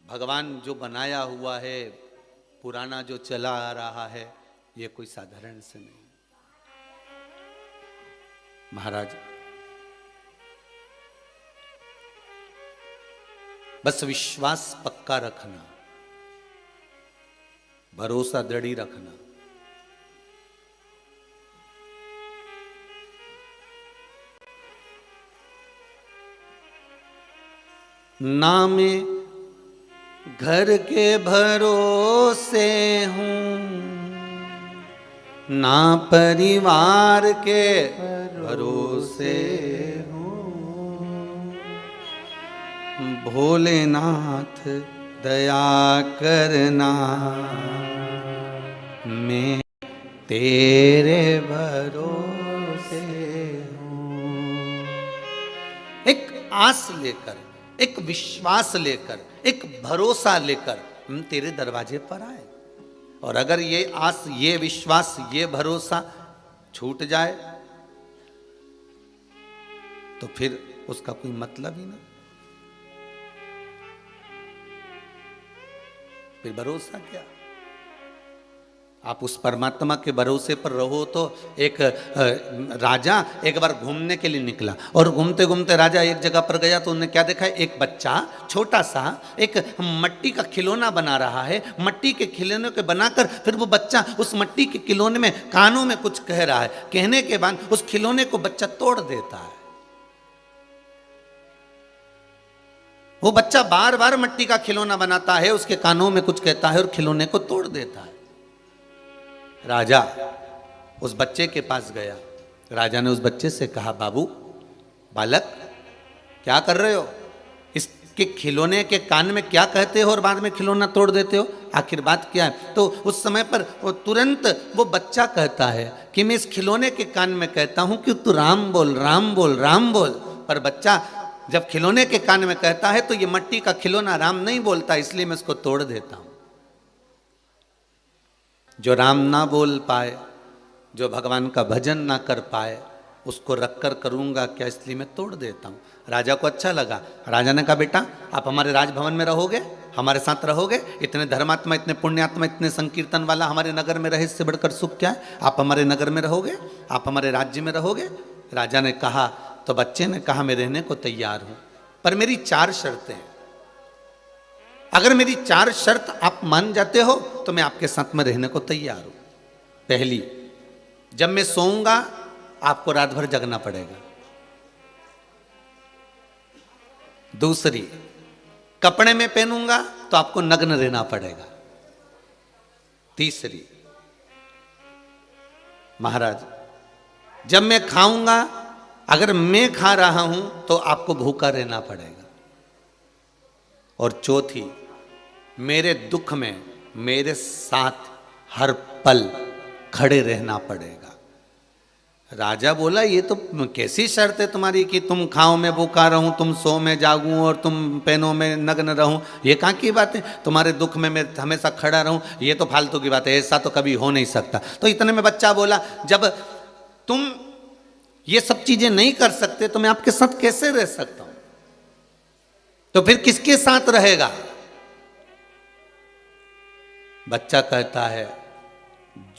भगवान जो बनाया हुआ है, पुराना जो चला आ रहा है, ये कोई साधारण से नहीं। महाराज, बस विश्वास पक्का रखना, भरोसा दृढ़ रखना। ना मैं घर के भरोसे हूं, ना परिवार के भरोसे हूं, भोलेनाथ दया करना, मैं तेरे भरोसे हूं। एक आस लेकर, एक विश्वास लेकर, एक भरोसा लेकर हम तेरे दरवाजे पर आए। और अगर ये आस, ये विश्वास, ये भरोसा छूट जाए तो फिर उसका कोई मतलब ही नहीं। फिर भरोसा क्या? आप उस परमात्मा के भरोसे पर रहो। तो एक राजा एक बार घूमने के लिए निकला, और घूमते घूमते राजा एक जगह पर गया तो उन्होंने क्या देखा, एक बच्चा छोटा सा एक मट्टी का खिलौना बना रहा है। मट्टी के खिलौने के बनाकर फिर वो बच्चा उस मट्टी के खिलौने में कानों में कुछ कह रहा है। कहने के बाद उस खिलौने को बच्चा तोड़ देता है। वो बच्चा बार बार मट्टी का खिलौना बनाता है, उसके कानों में कुछ कहता है और खिलौने को तोड़ देता है। राजा उस बच्चे के पास गया। राजा ने उस बच्चे से कहा, बाबू, बालक, क्या कर रहे हो? इसके खिलौने के कान में क्या कहते हो और बाद में खिलौना तोड़ देते हो? आखिर बात क्या है? तो उस समय पर वो तुरंत वो बच्चा कहता है कि मैं इस खिलौने के कान में कहता हूं कि तू राम बोल, राम बोल, राम बोल। पर बच्चा जब खिलौने के कान में कहता है तो ये मट्टी का खिलौना राम नहीं बोलता, इसलिए मैं इसको तोड़ देता हूं। जो राम ना बोल पाए, जो भगवान का भजन ना कर पाए, उसको रखकर करूंगा क्या, इसलिए मैं तोड़ देता हूं। राजा को अच्छा लगा। राजा ने कहा, बेटा, आप हमारे राजभवन में रहोगे, हमारे साथ रहोगे। इतने धर्मात्मा, इतने पुण्यात्मा, इतने संकीर्तन वाला हमारे नगर में रहे, इससे बढ़कर सुख क्या है? आप हमारे नगर में रहोगे, आप हमारे राज्य में रहोगे। राजा ने कहा, तो बच्चे ने कहा, मैं रहने को तैयार हूं, पर मेरी 4 शर्तें हैं। अगर मेरी 4 शर्त आप मान जाते हो तो मैं आपके साथ में रहने को तैयार हूं। पहली, जब मैं सोऊंगा आपको रात भर जगना पड़ेगा। दूसरी, कपड़े में पहनूंगा तो आपको नग्न रहना पड़ेगा। तीसरी, महाराज, जब मैं खाऊंगा, अगर मैं खा रहा हूं तो आपको भूखा रहना पड़ेगा। और चौथी, मेरे दुख में मेरे साथ हर पल खड़े रहना पड़ेगा। राजा बोला ये तो कैसी शर्त है तुम्हारी कि तुम खाओ मैं भूखा रहूं, तुम सो में जागूं और तुम पहनो में नग्न रहूं। ये कहाँ की बात है? तुम्हारे दुख में मैं हमेशा खड़ा रहूं, ये तो फालतू की बात है, ऐसा तो कभी हो नहीं सकता। तो इतने में बच्चा बोला जब तुम ये सब चीजें नहीं कर सकते तो मैं आपके साथ कैसे रह सकता हूं? तो फिर किसके साथ रहेगा? बच्चा कहता है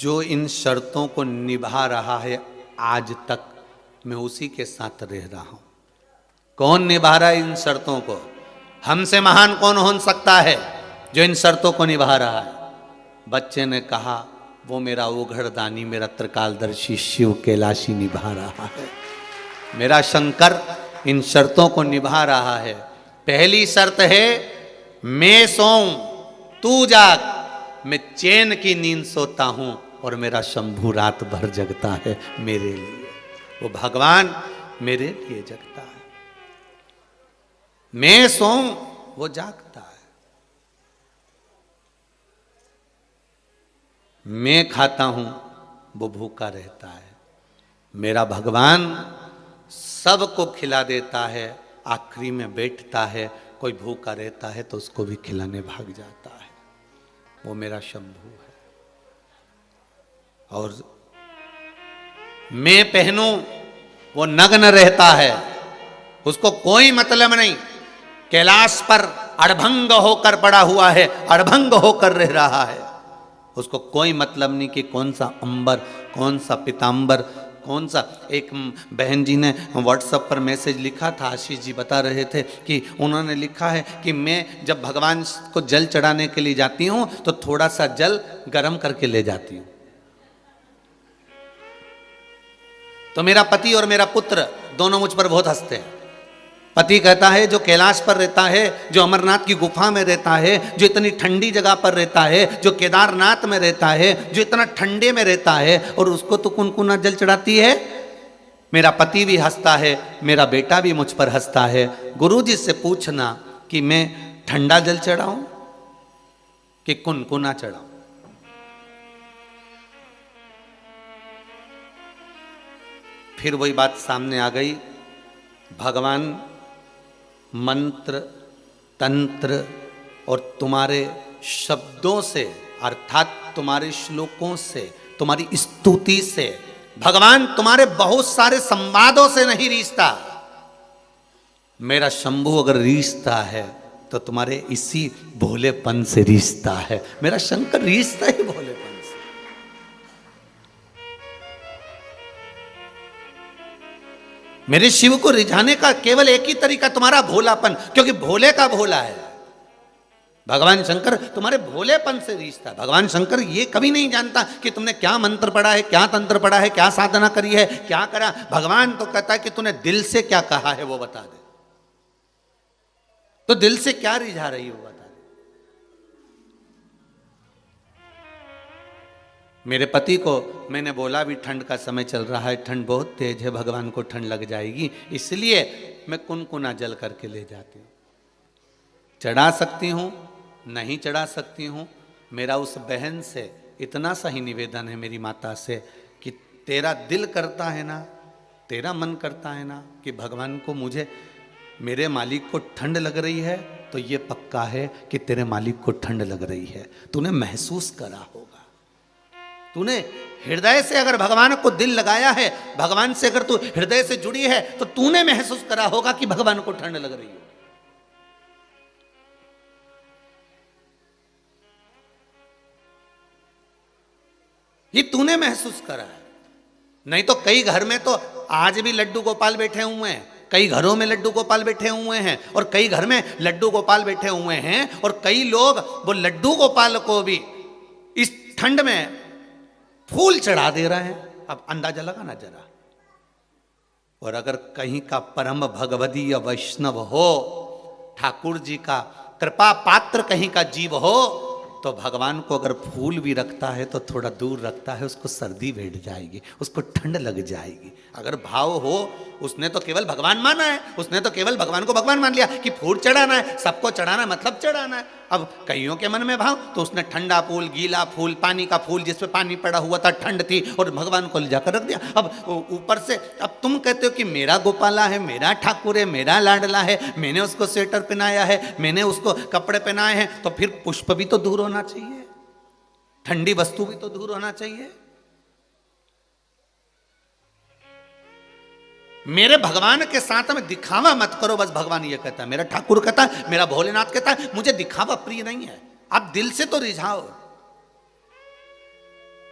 जो इन शर्तों को निभा रहा है आज तक, मैं उसी के साथ रह रहा हूं। कौन निभा रहा है इन शर्तों को? हमसे महान कौन हो सकता है जो इन शर्तों को निभा रहा है? बच्चे ने कहा वो मेरा उघड़दानी, मेरा त्रिकालदर्शी शिव कैलाशी निभा रहा है। मेरा शंकर इन शर्तों को निभा रहा है। पहली शर्त है मैं सोऊं तू जाग, मैं चैन की नींद सोता हूं और मेरा शंभू रात भर जगता है मेरे लिए। वो भगवान मेरे लिए जगता है। मैं सोऊं वो जागता है। मैं खाता हूं वो भूखा रहता है। मेरा भगवान सबको खिला देता है, आखिरी में बैठता है, कोई भूखा रहता है तो उसको भी खिलाने भाग जाता है। वो मेरा शंभू है। और मैं पहनूं वो नग्न रहता है, उसको कोई मतलब नहीं। कैलाश पर अड़भंग होकर पड़ा हुआ है, अड़भंग होकर रह रहा है, उसको कोई मतलब नहीं कि कौन सा अंबर, कौन सा पीतांबर, कौन सा। एक बहन जी ने व्हाट्सएप पर मैसेज लिखा था, आशीष जी बता रहे थे कि उन्होंने लिखा है कि मैं जब भगवान को जल चढ़ाने के लिए जाती हूँ तो थोड़ा सा जल गर्म करके ले जाती हूँ। तो मेरा पति और मेरा पुत्र दोनों मुझ पर बहुत हंसते हैं। पति कहता है जो कैलाश पर रहता है, जो अमरनाथ की गुफा में रहता है, जो इतनी ठंडी जगह पर रहता है, जो केदारनाथ में रहता है, जो इतना ठंडे में रहता है, और उसको तो कुनकुना जल चढ़ाती है। मेरा पति भी हंसता है, मेरा बेटा भी मुझ पर हंसता है। गुरुजी से पूछना कि मैं ठंडा जल चढ़ाऊं कि कुनकुना चढ़ाऊं? फिर वही बात सामने आ गई। भगवान मंत्र तंत्र और तुम्हारे शब्दों से, अर्थात तुम्हारे श्लोकों से, तुम्हारी स्तुति से, भगवान तुम्हारे बहुत सारे संवादों से नहीं रीझता। मेरा शंभू अगर रीझता है तो तुम्हारे इसी भोलेपन से रीझता है। मेरा शंकर रीझता ही भोलेपन से। मेरे शिव को रिझाने का केवल एक ही तरीका तुम्हारा भोलापन, क्योंकि भोले का भोला है। भगवान शंकर तुम्हारे भोलेपन से रीझता है। भगवान शंकर ये कभी नहीं जानता कि तुमने क्या मंत्र पढ़ा है, क्या तंत्र पढ़ा है, क्या साधना करी है, क्या करा। भगवान तो कहता है कि तूने दिल से क्या कहा है वो बता दे। तो दिल से क्या रिझा रही हो बता दे। मेरे पति को मैंने बोला भी ठंड का समय चल रहा है, ठंड बहुत तेज है, भगवान को ठंड लग जाएगी, इसलिए मैं कुनकुना जल करके ले जाती हूँ। चढ़ा सकती हूँ, नहीं चढ़ा सकती हूँ। मेरा उस बहन से इतना सा ही निवेदन है, मेरी माता से, कि तेरा दिल करता है ना, तेरा मन करता है ना कि भगवान को, मुझे, मेरे मालिक को ठंड लग रही है, तो ये पक्का है कि तेरे मालिक को ठंड लग रही है। तूने महसूस करा होगा। तूने हृदय से अगर भगवान को दिल लगाया है, भगवान से अगर तू हृदय से जुड़ी है, तो तूने महसूस करा होगा कि भगवान को ठंड लग रही है। ये तूने महसूस करा है। नहीं तो कई घर में तो आज भी लड्डू गोपाल बैठे हुए हैं, कई घरों में लड्डू गोपाल बैठे हुए हैं, और कई घर में लड्डू गोपाल बैठे हुए हैं, और कई लोग वो लड्डू गोपाल को भी इस ठंड में फूल चढ़ा दे रहे हैं। अब अंदाजा लगाना जरा। और अगर कहीं का परम भगवदीय वैष्णव हो, ठाकुर जी का कृपा पात्र कहीं का जीव हो, तो भगवान को अगर फूल भी रखता है तो थोड़ा दूर रखता है, उसको सर्दी बैठ जाएगी, उसको ठंड लग जाएगी। अगर भाव हो, उसने तो केवल भगवान माना है, उसने तो केवल भगवान को भगवान मान लिया कि फूल चढ़ाना है, सबको चढ़ाना है मतलब चढ़ाना है। अब कईयों के मन में भाव, तो उसने ठंडा फूल, गीला फूल, पानी का फूल जिसपे पानी पड़ा हुआ था, ठंड थी, और भगवान को ले जाकर रख दिया। अब ऊपर से अब तुम कहते हो कि मेरा गोपाला है, मेरा ठाकुर है, मेरा लाडला है, मैंने उसको स्वेटर पहनाया है, मैंने उसको कपड़े पहनाए हैं, तो फिर पुष्प भी तो दूर होना चाहिए, ठंडी वस्तु भी तो दूर होना चाहिए। मेरे भगवान के साथ में दिखावा मत करो, बस भगवान ये कहता है, मेरा ठाकुर कहता है, मेरा भोलेनाथ कहता है, मुझे दिखावा प्रिय नहीं है। आप दिल से तो रिझाओ।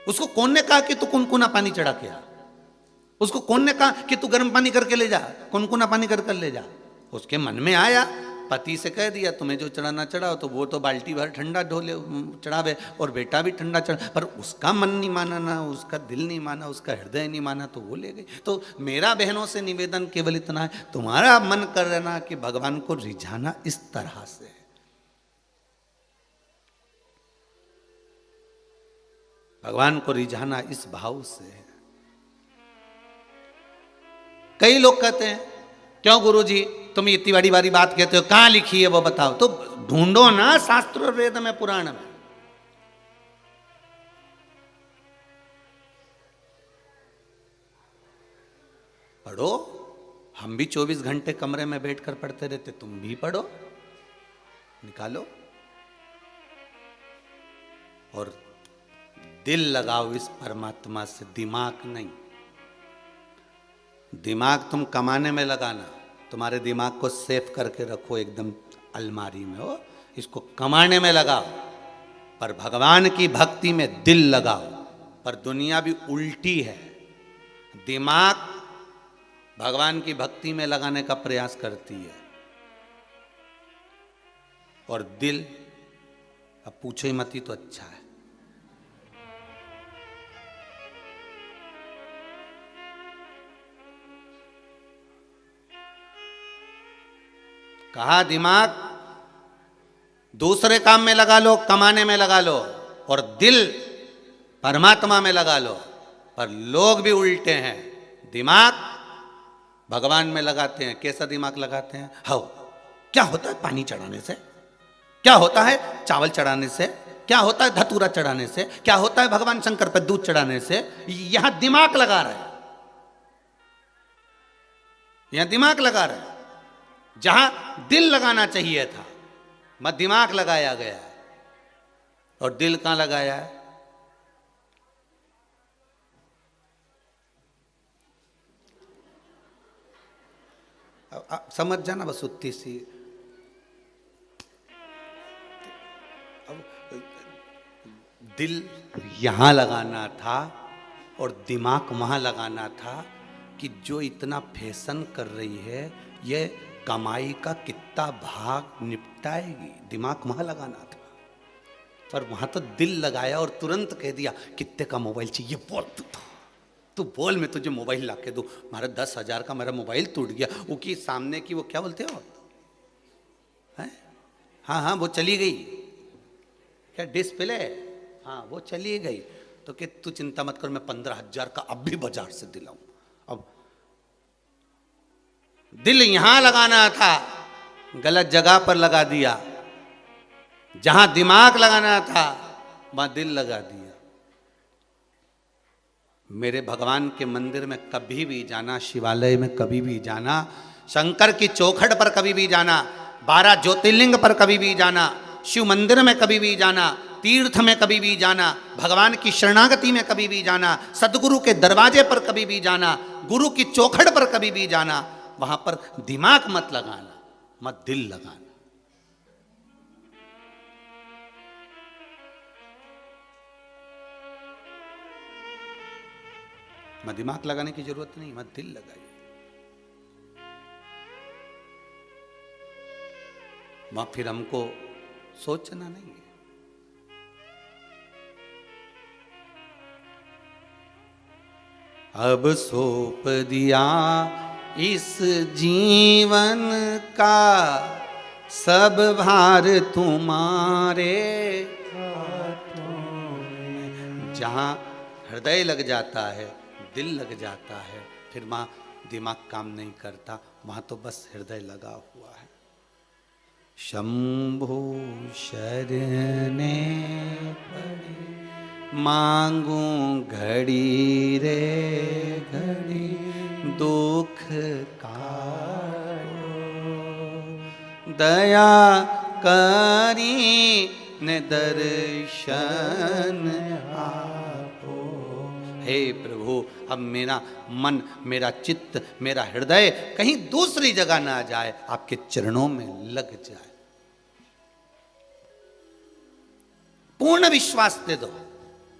उसको कौन ने कहा कि तू कुनकुना पानी चढ़ा के आ? उसको कौन ने कहा कि तू गर्म पानी करके ले जा, कुनकुना पानी करके ले जा? उसके मन में आया, पति से कह दिया तुम्हें जो चढ़ाना चढ़ाओ, तो वो तो बाल्टी भर ठंडा ढोले चढ़ावे और बेटा भी ठंडा चढ़ा, पर उसका मन नहीं माना, ना उसका दिल नहीं माना, उसका हृदय नहीं माना, तो वो ले गई। तो मेरा बहनों से निवेदन केवल इतना है, तुम्हारा मन कर रहना कि भगवान को रिझाना इस तरह से है। भगवान को रिझाना इस भाव से है। कई लोग कहते हैं क्यों गुरुजी तुम इतनी बड़ी बड़ी बात कहते हो, कहां लिखी है वो बताओ। तो ढूंढो ना शास्त्र और वेद में, पुराण में। पढ़ो, हम भी 24 घंटे कमरे में बैठकर पढ़ते रहते, तुम भी पढ़ो, निकालो और दिल लगाओ इस परमात्मा से, दिमाग नहीं। दिमाग तुम कमाने में लगाना, तुम्हारे दिमाग को सेफ करके रखो एकदम अलमारी में, हो इसको कमाने में लगाओ, पर भगवान की भक्ति में दिल लगाओ। पर दुनिया भी उल्टी है, दिमाग भगवान की भक्ति में लगाने का प्रयास करती है और दिल, अब पूछो ही मत ही तो अच्छा है। कहा दिमाग दूसरे काम में लगा लो, कमाने में लगा लो, और दिल परमात्मा में लगा लो। पर लोग भी उल्टे हैं, दिमाग भगवान में लगाते हैं। कैसा दिमाग लगाते हैं? हाउ क्या होता है पानी चढ़ाने से, क्या होता है चावल चढ़ाने से, क्या होता है धतूरा चढ़ाने से, क्या होता है भगवान शंकर पर दूध चढ़ाने से। यहां दिमाग लगा रहे हैं, यहां दिमाग लगा रहे हैं। जहां दिल लगाना चाहिए था, मत दिमाग लगाया गया है। और दिल कहां लगाया है? अब समझ जाना बस उतनी सी। अब दिल यहां लगाना था और दिमाग वहां लगाना था कि जो इतना फैशन कर रही है, ये कमाई का कितना भाग निपटाएगी। दिमाग वहां लगाना था, पर वहां तो दिल लगाया और तुरंत कह दिया कितने का मोबाइल चाहिए, बोल तू बोल, मैं तुझे मोबाइल ला के दूं। हमारा 10,000 का मेरा मोबाइल टूट गया, वो की सामने की वो क्या बोलते हो है? हाँ वो चली गई क्या डिस्प्ले, हाँ वो चली गई। तो कि तू चिंता मत कर, मैं 15,000 का अब भी बाजार से दिलाऊं। अब दिल यहां लगाना था, गलत जगह पर लगा दिया। जहां दिमाग लगाना था वहां दिल लगा दिया। मेरे भगवान के मंदिर में कभी भी जाना, शिवालय में कभी भी जाना, शंकर की चौखट पर कभी भी जाना, 12 ज्योतिर्लिंग पर कभी भी जाना, शिव मंदिर में कभी भी जाना, तीर्थ में कभी भी जाना, भगवान की शरणागति में कभी भी जाना, सदगुरु के दरवाजे पर कभी भी जाना, गुरु की चौखट पर कभी भी जाना, वहां पर दिमाग मत लगाना, मत दिल लगाना। मत दिमाग लगाने की जरूरत नहीं, मत दिल लगाइए। वहां फिर हमको सोचना नहीं है। अब सौंप दिया इस जीवन का सब भार तुम्हारे, जहाँ हृदय लग जाता है, दिल लग जाता है, फिर वहाँ दिमाग काम नहीं करता, वहाँ तो बस हृदय लगा हुआ है। शंभु शरणे पड़े मांगू घड़ी रे घड़ी दुख काटो, दया करी ने दर्शन आपो। हे प्रभु, अब मेरा मन, मेरा चित्त, मेरा हृदय कहीं दूसरी जगह ना जाए, आपके चरणों में लग जाए। पूर्ण विश्वास दे दो।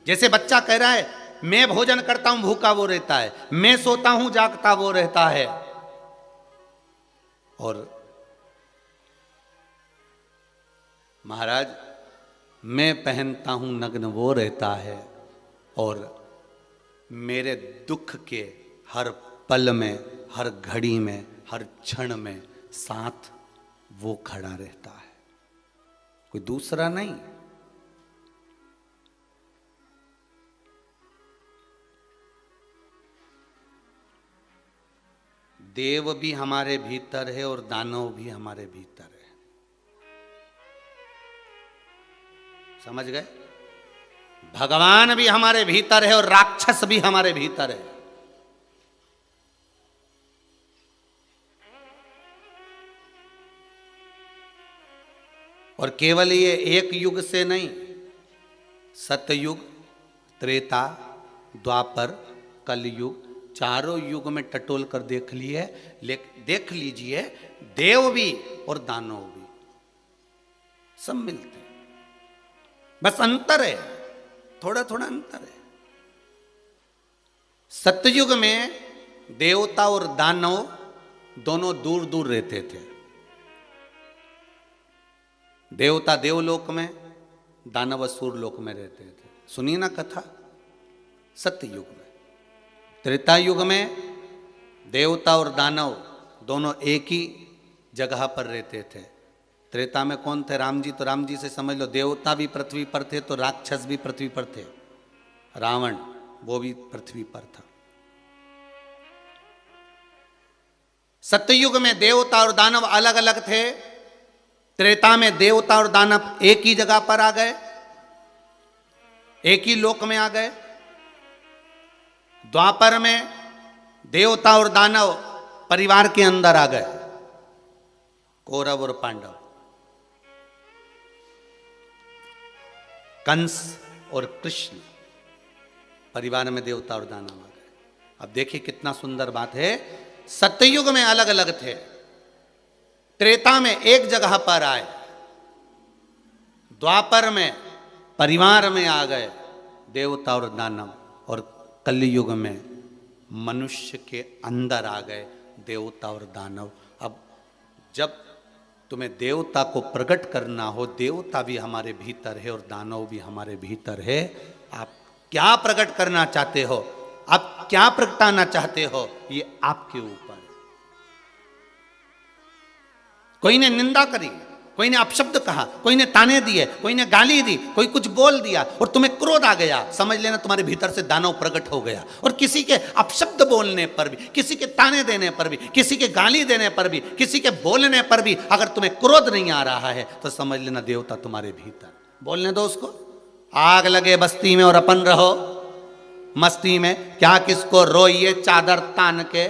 जैसे बच्चा कह रहा है मैं भोजन करता हूं भूखा वो रहता है, मैं सोता हूं जागता वो रहता है, और महाराज मैं पहनता हूं नग्न वो रहता है, और मेरे दुख के हर पल में, हर घड़ी में, हर क्षण में साथ वो खड़ा रहता है, कोई दूसरा नहीं। देव भी हमारे भीतर है और दानव भी हमारे भीतर है, समझ गए? भगवान भी हमारे भीतर है और राक्षस भी हमारे भीतर है। और केवल ये एक युग से नहीं, सतयुग, त्रेता, द्वापर, कलयुग, चारों युग में टटोल कर देख लिए, देख लीजिए, देव भी और दानव भी सब मिलते हैं, बस अंतर है, थोड़ा थोड़ा अंतर है। सतयुग में देवता और दानव दोनों दूर दूर रहते थे। देवता देवलोक में, दानव असुर लोक में रहते थे। सुनिए ना कथा। सत्ययुग में, त्रेता युग में देवता और दानव दोनों एक ही जगह पर रहते थे। त्रेता में कौन थे? राम जी। तो राम जी से समझ लो, देवता भी पृथ्वी पर थे तो राक्षस भी पृथ्वी पर थे। रावण वो भी पृथ्वी पर था। सत्ययुग में देवता और दानव अलग अलग थे। त्रेता में देवता और दानव एक ही जगह पर आ गए, एक ही लोक में आ गए। द्वापर में देवता और दानव परिवार के अंदर आ गए, कौरव और पांडव, कंस और कृष्ण, परिवार में देवता और दानव आ गए। अब देखिए कितना सुंदर बात है। सत्ययुग में अलग अलग थे, त्रेता में एक जगह पर आए, द्वापर में परिवार में आ गए देवता और दानव, और कलयुग में मनुष्य के अंदर आ गए देवता और दानव। अब जब तुम्हें देवता को प्रकट करना हो, देवता भी हमारे भीतर है और दानव भी हमारे भीतर है। आप क्या प्रकट करना चाहते हो, आप क्या प्रगटाना चाहते हो, ये आपके ऊपर है। कोई ने निंदा करी, कोई ने अपशब्द कहा, कोई ने ताने दिए, कोई ने गाली दी, कोई कुछ बोल दिया और तुम्हें क्रोध आ गया, समझ लेना तुम्हारे भीतर से दानव प्रकट हो गया। और किसी के अपशब्द बोलने पर भी, किसी के ताने देने पर भी, किसी के गाली देने पर भी, किसी के बोलने पर भी अगर तुम्हें क्रोध नहीं आ रहा है तो समझ लेना देवता तुम्हारे भीतर। बोलने दो उसको। आग लगे बस्ती में और अपन रहो मस्ती में, क्या किसको रोइए चादर तान के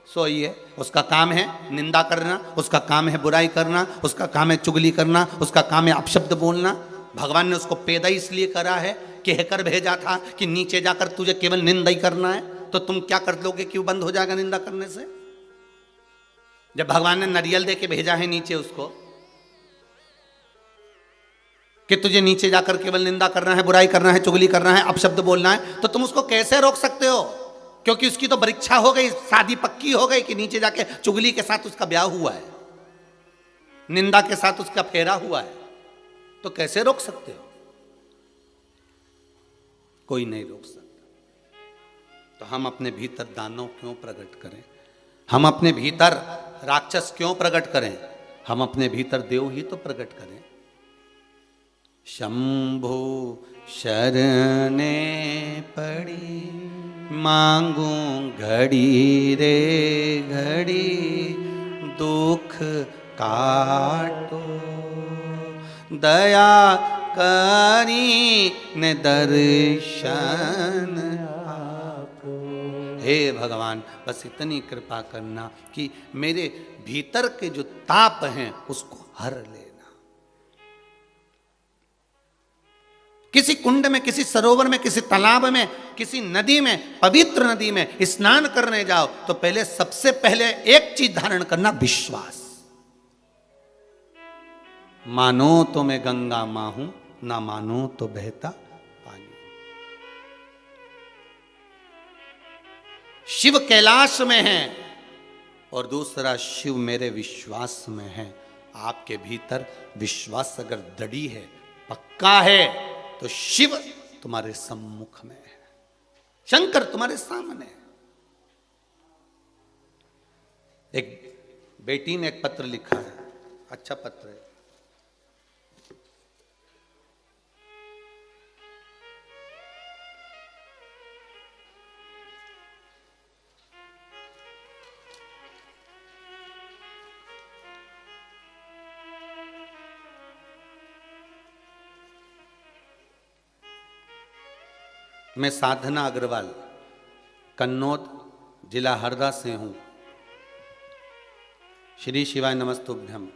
सोइए। उसका काम है निंदा करना, उसका काम है बुराई करना, उसका काम है चुगली करना, उसका काम है अपशब्द बोलना। भगवान ने उसको पैदा इसलिए करा है, कहकर भेजा था कि नीचे जाकर तुझे केवल निंदा ही करना है। तो तुम क्या कर लोगे? क्यों बंद हो जाएगा निंदा करने से? जब भगवान ने नारियल दे के भेजा है नीचे उसको कि तुझे नीचे जाकर केवल निंदा करना है, बुराई करना है, चुगली करना है, अपशब्द बोलना है, तो तुम उसको कैसे रोक सकते हो? क्योंकि उसकी तो परीक्षा हो गई, शादी पक्की हो गई कि नीचे जाके चुगली के साथ उसका ब्याह हुआ है, निंदा के साथ उसका फेरा हुआ है। तो कैसे रोक सकते हो? कोई नहीं रोक सकता। तो हम अपने भीतर दानव क्यों प्रकट करें? हम अपने भीतर राक्षस क्यों प्रकट करें? हम अपने भीतर देव ही तो प्रकट करें। शंभु शरणे पड़ी, मांगू घड़ी रे घड़ी, दुख काटो, दया करी ने दर्शन आपो। हे भगवान, बस इतनी कृपा करना कि मेरे भीतर के जो ताप हैं उसको हर लेना। किसी कुंड में, किसी सरोवर में, किसी तालाब में, किसी नदी में, पवित्र नदी में स्नान करने जाओ तो पहले, सबसे पहले एक चीज धारण करना, विश्वास। मानो तो मैं गंगा मां हूं, ना मानो तो बहता पानी। शिव कैलाश में है और दूसरा, शिव मेरे विश्वास में है। आपके भीतर विश्वास अगर दृढ़ है, पक्का है, तो शिव तुम्हारे सम्मुख में है, शंकर तुम्हारे सामने है। एक बेटी ने एक पत्र लिखा है, अच्छा पत्र है। मैं साधना अग्रवाल, कन्नौज, जिला हरदा से हूं। श्री शिवाय नमस्तुभ्यम।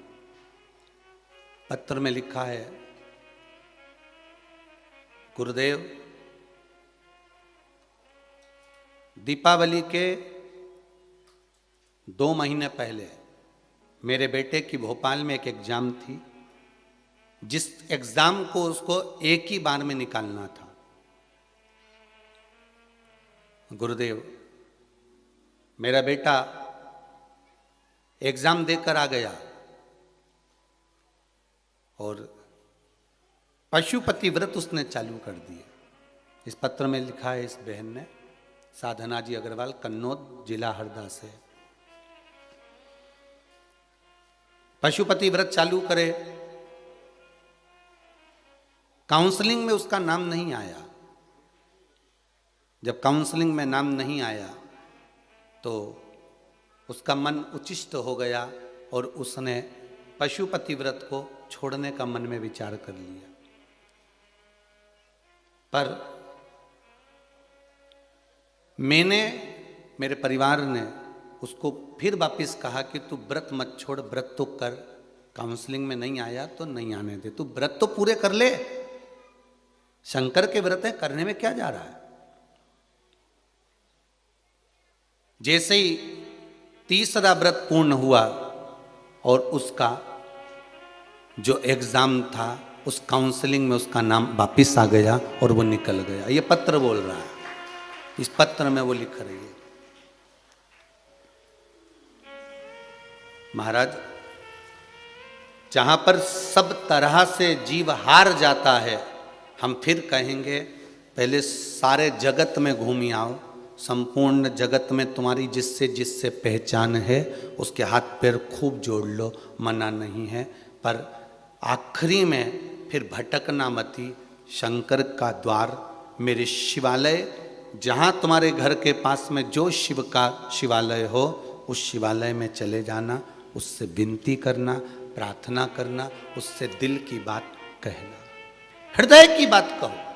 पत्र में लिखा है, गुरुदेव, दीपावली के 2 महीने पहले मेरे बेटे की भोपाल में एक एग्जाम थी, जिस एग्जाम को उसको एक ही बार में निकालना था। गुरुदेव, मेरा बेटा एग्जाम देकर आ गया और पशुपति व्रत उसने चालू कर दिया। इस पत्र में लिखा है इस बहन ने, साधना जी अग्रवाल, कन्नौज, जिला हरदा से। पशुपति व्रत चालू करे, काउंसलिंग में उसका नाम नहीं आया। जब काउंसलिंग में नाम नहीं आया तो उसका मन उचिष्ट हो गया और उसने पशुपति व्रत को छोड़ने का मन में विचार कर लिया। पर मैंने, मेरे परिवार ने उसको फिर वापस कहा कि तू व्रत मत छोड़, व्रत तो कर, काउंसलिंग में नहीं आया तो नहीं आने दे, तू व्रत तो पूरे कर ले। शंकर के व्रत है, करने में क्या जा रहा है। जैसे ही तीसरा व्रत पूर्ण हुआ और उसका जो एग्जाम था, उस काउंसलिंग में उसका नाम वापिस आ गया और वो निकल गया। ये पत्र बोल रहा है, इस पत्र में वो लिख रही है, महाराज, जहां पर सब तरह से जीव हार जाता है, हम फिर कहेंगे पहले सारे जगत में घूमी आओ, संपूर्ण जगत में तुम्हारी जिससे जिससे पहचान है उसके हाथ पैर खूब जोड़ लो, मना नहीं है। पर आखिरी में फिर भटकना मती, शंकर का द्वार, मेरे शिवालय, जहाँ तुम्हारे घर के पास में जो शिव का शिवालय हो, उस शिवालय में चले जाना, उससे विनती करना, प्रार्थना करना, उससे दिल की बात कहना, हृदय की बात कहो।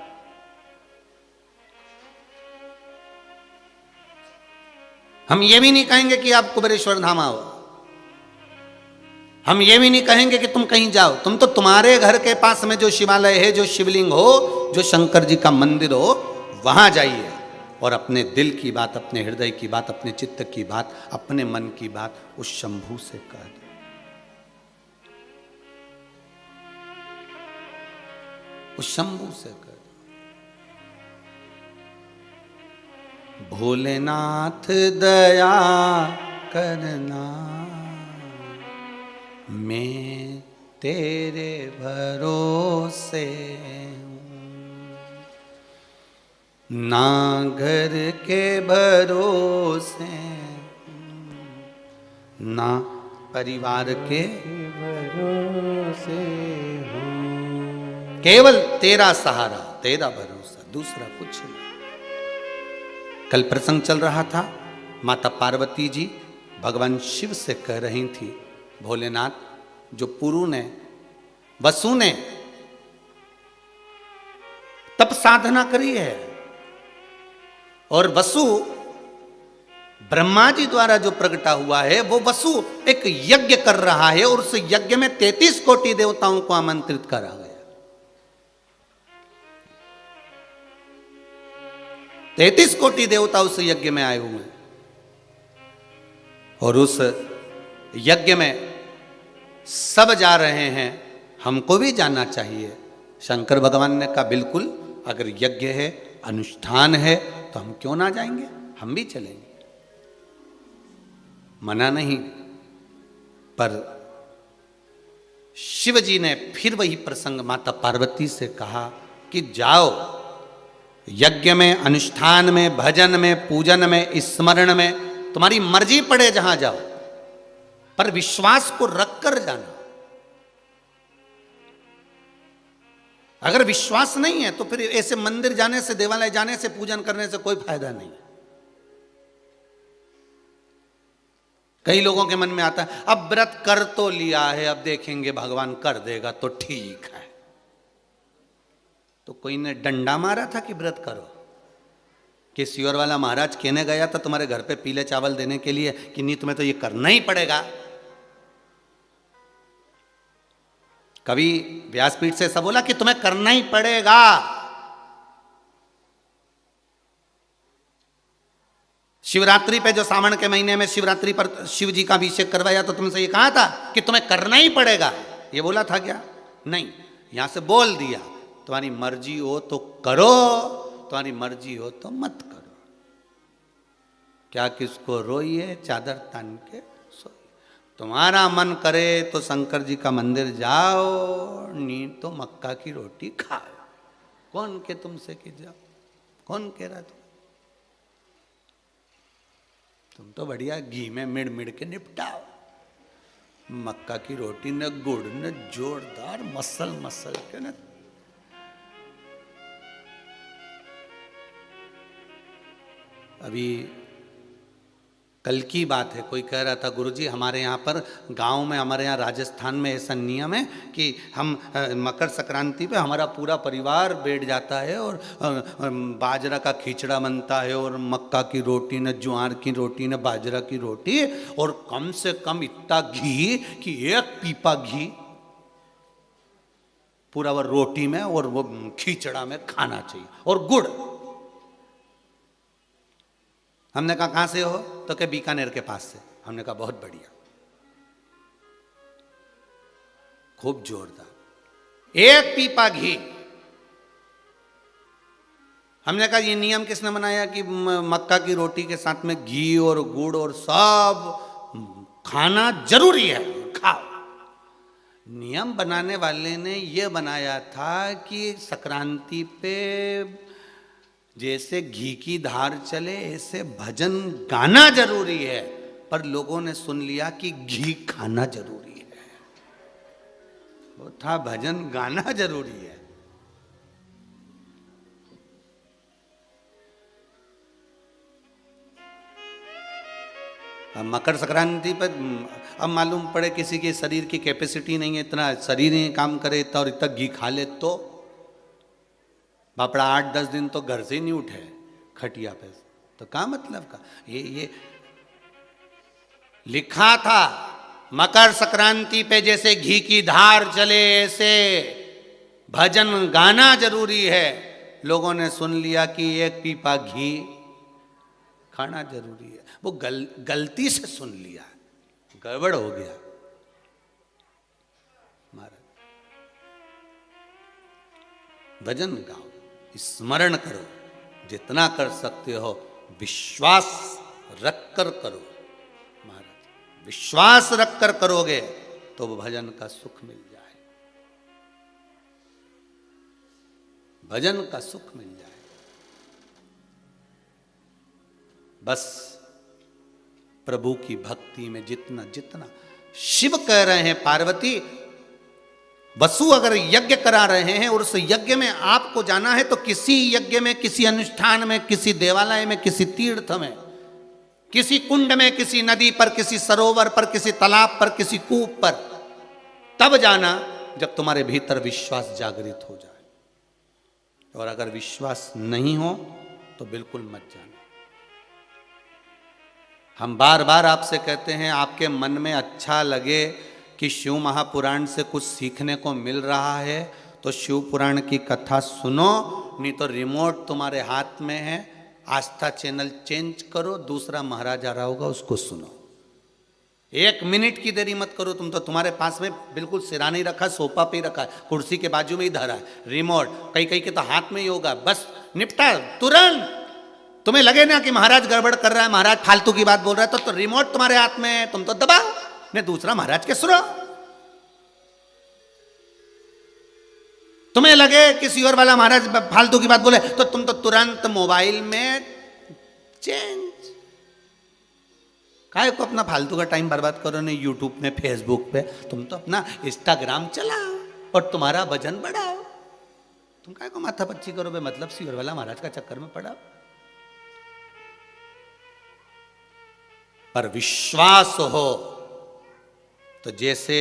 हम ये भी नहीं कहेंगे कि आप कुबेरेश्वर धाम आओ, हम ये भी नहीं कहेंगे कि तुम कहीं जाओ, तुम तो तुम्हारे घर के पास में जो शिवालय है, जो शिवलिंग हो, जो शंकर जी का मंदिर हो, वहां जाइए और अपने दिल की बात, अपने हृदय की बात, अपने चित्त की बात, अपने मन की बात उस शंभू से कह दो। उस शंभू से कह दो, भोलेनाथ दया करना, मैं तेरे भरोसे हूँ, ना घर के भरोसे, ना परिवार के भरोसे हूँ, केवल तेरा सहारा। तेरा भरोसा, दूसरा कुछ नहीं। कल प्रसंग चल रहा था, माता पार्वती जी भगवान शिव से कह रही थी, भोलेनाथ, जो पुरु ने, वसु ने तप साधना करी है, और वसु ब्रह्मा जी द्वारा जो प्रकटा हुआ है, वो वसु एक यज्ञ कर रहा है, और उस यज्ञ में 33 कोटि देवताओं को आमंत्रित करा गया। 33 कोटि देवता उस यज्ञ में आए हुए हैं, और उस यज्ञ में सब जा रहे हैं, हमको भी जाना चाहिए। शंकर भगवान ने कहा, बिल्कुल, अगर यज्ञ है, अनुष्ठान है, तो हम क्यों ना जाएंगे, हम भी चलेंगे, मना नहीं। पर शिव जी ने फिर वही प्रसंग माता पार्वती से कहा कि जाओ, यज्ञ में, अनुष्ठान में, भजन में, पूजन में, स्मरण में, तुम्हारी मर्जी पड़े जहां जाओ, पर विश्वास को रख कर जाना। अगर विश्वास नहीं है तो फिर ऐसे मंदिर जाने से, देवालय जाने से, पूजन करने से कोई फायदा नहीं। कई लोगों के मन में आता है, अब व्रत कर तो लिया है, अब देखेंगे भगवान कर देगा तो ठीक है। तो कोई ने डंडा मारा था कि व्रत करो? कि सियोर वाला महाराज कहने गया था तुम्हारे घर पे पीले चावल देने के लिए कि नहीं, तुम्हें तो ये करना ही पड़ेगा। कभी व्यासपीठ से ऐसा बोला कि तुम्हें करना ही पड़ेगा। शिवरात्रि पे जो सावन के महीने में शिवरात्रि पर शिव जी का अभिषेक करवाया तो तुमसे ये कहा था कि तुम्हें करना ही पड़ेगा, ये बोला था क्या? नहीं, यहां से बोल दिया, तुम्हारी मर्जी हो तो करो, तुम्हारी मर्जी हो तो मत करो। क्या किसको रोइए, चादर तान के सोइए। तुम्हारा मन करे तो शंकर जी का मंदिर जाओ, नहीं तो मक्का की रोटी खाओ। कौन के तुमसे कि जाओ? कौन कह रहा तुम तो बढ़िया घी में मिड़ मिड़ के निपटाओ। मक्का की रोटी न गुड़ न जोरदार मसल मसल के न। अभी कल की बात है, कोई कह रहा था, गुरुजी हमारे यहाँ पर गांव में, हमारे यहाँ राजस्थान में ऐसा नियम है कि हम मकर संक्रांति पे हमारा पूरा परिवार बैठ जाता है और बाजरा का खिचड़ा बनता है और मक्का की रोटी, न ज्वार की रोटी, न बाजरा की रोटी, और कम से कम इतना घी कि 1 पीपा घी पूरा वो रोटी में और वो खिचड़ा में खाना चाहिए, और गुड़। हमने कहा कहां से हो? तो क्या बीकानेर के पास से। हमने कहा बहुत बढ़िया, खूब जोरदार 1 पीपा घी। हमने कहा ये नियम किसने बनाया कि मक्का की रोटी के साथ में घी और गुड़ और सब खाना जरूरी है, खाओ। नियम बनाने वाले ने यह बनाया था कि संक्रांति पे जैसे घी की धार चले ऐसे भजन गाना जरूरी है, पर लोगों ने सुन लिया कि घी खाना जरूरी है। वो था भजन गाना जरूरी है। अब मकर संक्रांति पर अब मालूम पड़े किसी के शरीर की कैपेसिटी नहीं है, इतना शरीर नहीं काम करे इतना, और इतना घी खा ले तो बापड़ा 8-10 दिन तो घर से ही नहीं उठे खटिया पे, तो क्या मतलब का? ये लिखा था मकर संक्रांति पे जैसे घी की धार चले ऐसे भजन गाना जरूरी है। लोगों ने सुन लिया कि 1 पीपा घी खाना जरूरी है। वो गलती से सुन लिया, गड़बड़ हो गया। महाराज भजन गाओ, स्मरण करो, जितना कर सकते हो विश्वास रख कर करो। महाराज विश्वास रख कर करोगे तो वो भजन का सुख मिल जाए, भजन का सुख मिल जाए। बस प्रभु की भक्ति में जितना जितना, शिव कह रहे हैं पार्वती वसु अगर यज्ञ करा रहे हैं और उस यज्ञ में आपको जाना है तो किसी यज्ञ में, किसी अनुष्ठान में, किसी देवालय में, किसी तीर्थ में, किसी कुंड में, किसी नदी पर, किसी सरोवर पर, किसी तालाब पर, किसी कूप पर, तब जाना जब तुम्हारे भीतर विश्वास जागृत हो जाए। और अगर विश्वास नहीं हो तो बिल्कुल मत जाना। हम बार बार आपसे कहते हैं, आपके मन में अच्छा लगे कि शिव महापुराण से कुछ सीखने को मिल रहा है तो शिव पुराण की कथा सुनो, नहीं तो रिमोट तुम्हारे हाथ में है, आस्था चैनल चेंज करो, दूसरा महाराज आ रहा होगा उसको सुनो। 1 मिनट की देरी मत करो। तुम तो तुम्हारे पास में बिल्कुल सिराने ही रखा, सोफा पे ही रखा है, कुर्सी के बाजू में ही धरा है रिमोट, कई कई के तो हाथ में ही होगा, बस निपटा तुरंत। तुम्हें लगे ना कि महाराज गड़बड़ कर रहा है, महाराज फालतू की बात बोल रहा है, तो रिमोट तुम्हारे हाथ में है, तुम तो दबाओ, ने दूसरा महाराज के सुनो। तुम्हें लगे किसी और वाला महाराज फालतू की बात बोले तो तुम तो तुरंत मोबाइल में चेंज। काहे को अपना फालतू का टाइम बर्बाद करो, नहीं यूट्यूब में, फेसबुक पे, तुम तो अपना इंस्टाग्राम चलाओ और तुम्हारा वजन बढ़ाओ। तुम काहे को माथा पच्ची करो, मतलब सी और वाला महाराज का चक्कर में पड़ा। पर विश्वास हो तो जैसे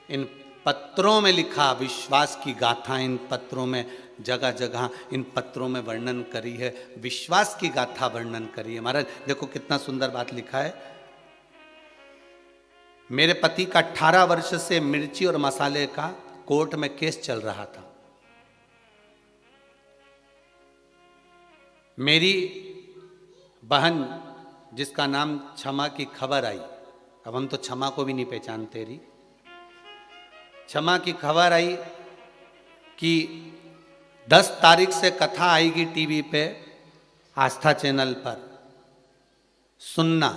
इन पत्रों में लिखा, विश्वास की गाथा इन पत्रों में जगह जगह इन पत्रों में वर्णन करी है, विश्वास की गाथा वर्णन करी है। महाराज देखो कितना सुंदर बात लिखा है। मेरे पति का 18 वर्ष से मिर्ची और मसाले का कोर्ट में केस चल रहा था। मेरी बहन जिसका नाम क्षमा की खबर आई, अब हम तो क्षमा को भी नहीं पहचानते रही, क्षमा की खबर आई कि 10 तारीख से कथा आएगी टीवी पे, आस्था चैनल पर सुनना।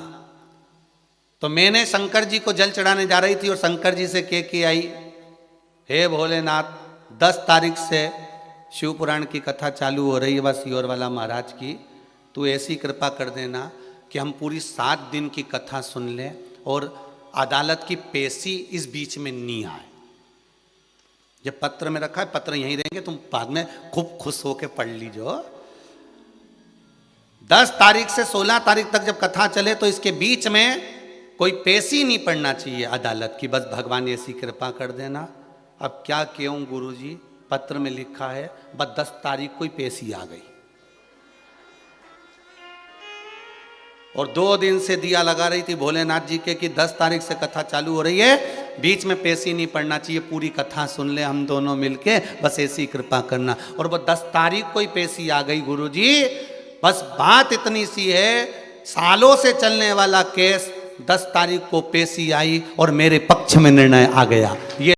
तो मैंने शंकर जी को जल चढ़ाने जा रही थी और शंकर जी से कह के आई, हे भोलेनाथ 10 तारीख से शिव पुराण की कथा चालू हो रही है, बस योर वाला महाराज की, तू ऐसी कृपा कर देना कि हम पूरी 7 दिन की कथा सुन लें और अदालत की पेशी इस बीच में नहीं आए। जब पत्र में रखा है, पत्र यहीं रहेंगे, तुम बाद में खूब खुश होके पढ़ लीजो। 10 तारीख से 16 तारीख तक जब कथा चले तो इसके बीच में कोई पेशी नहीं पड़ना चाहिए अदालत की, बस भगवान ऐसी कृपा कर देना। अब क्या कहूं गुरुजी, पत्र में लिखा है बस 10 तारीख को ही पेशी आ गई और 2 दिन से दिया लगा रही थी भोलेनाथ जी के कि 10 तारीख से कथा चालू हो रही है, बीच में पेशी नहीं पड़ना चाहिए, पूरी कथा सुन ले हम दोनों मिलके, बस ऐसी कृपा करना। और वो 10 तारीख को ही पेशी आ गई गुरुजी। बस बात इतनी सी है, सालों से चलने वाला केस 10 तारीख को पेशी आई और मेरे पक्ष में निर्णय आ गया। ये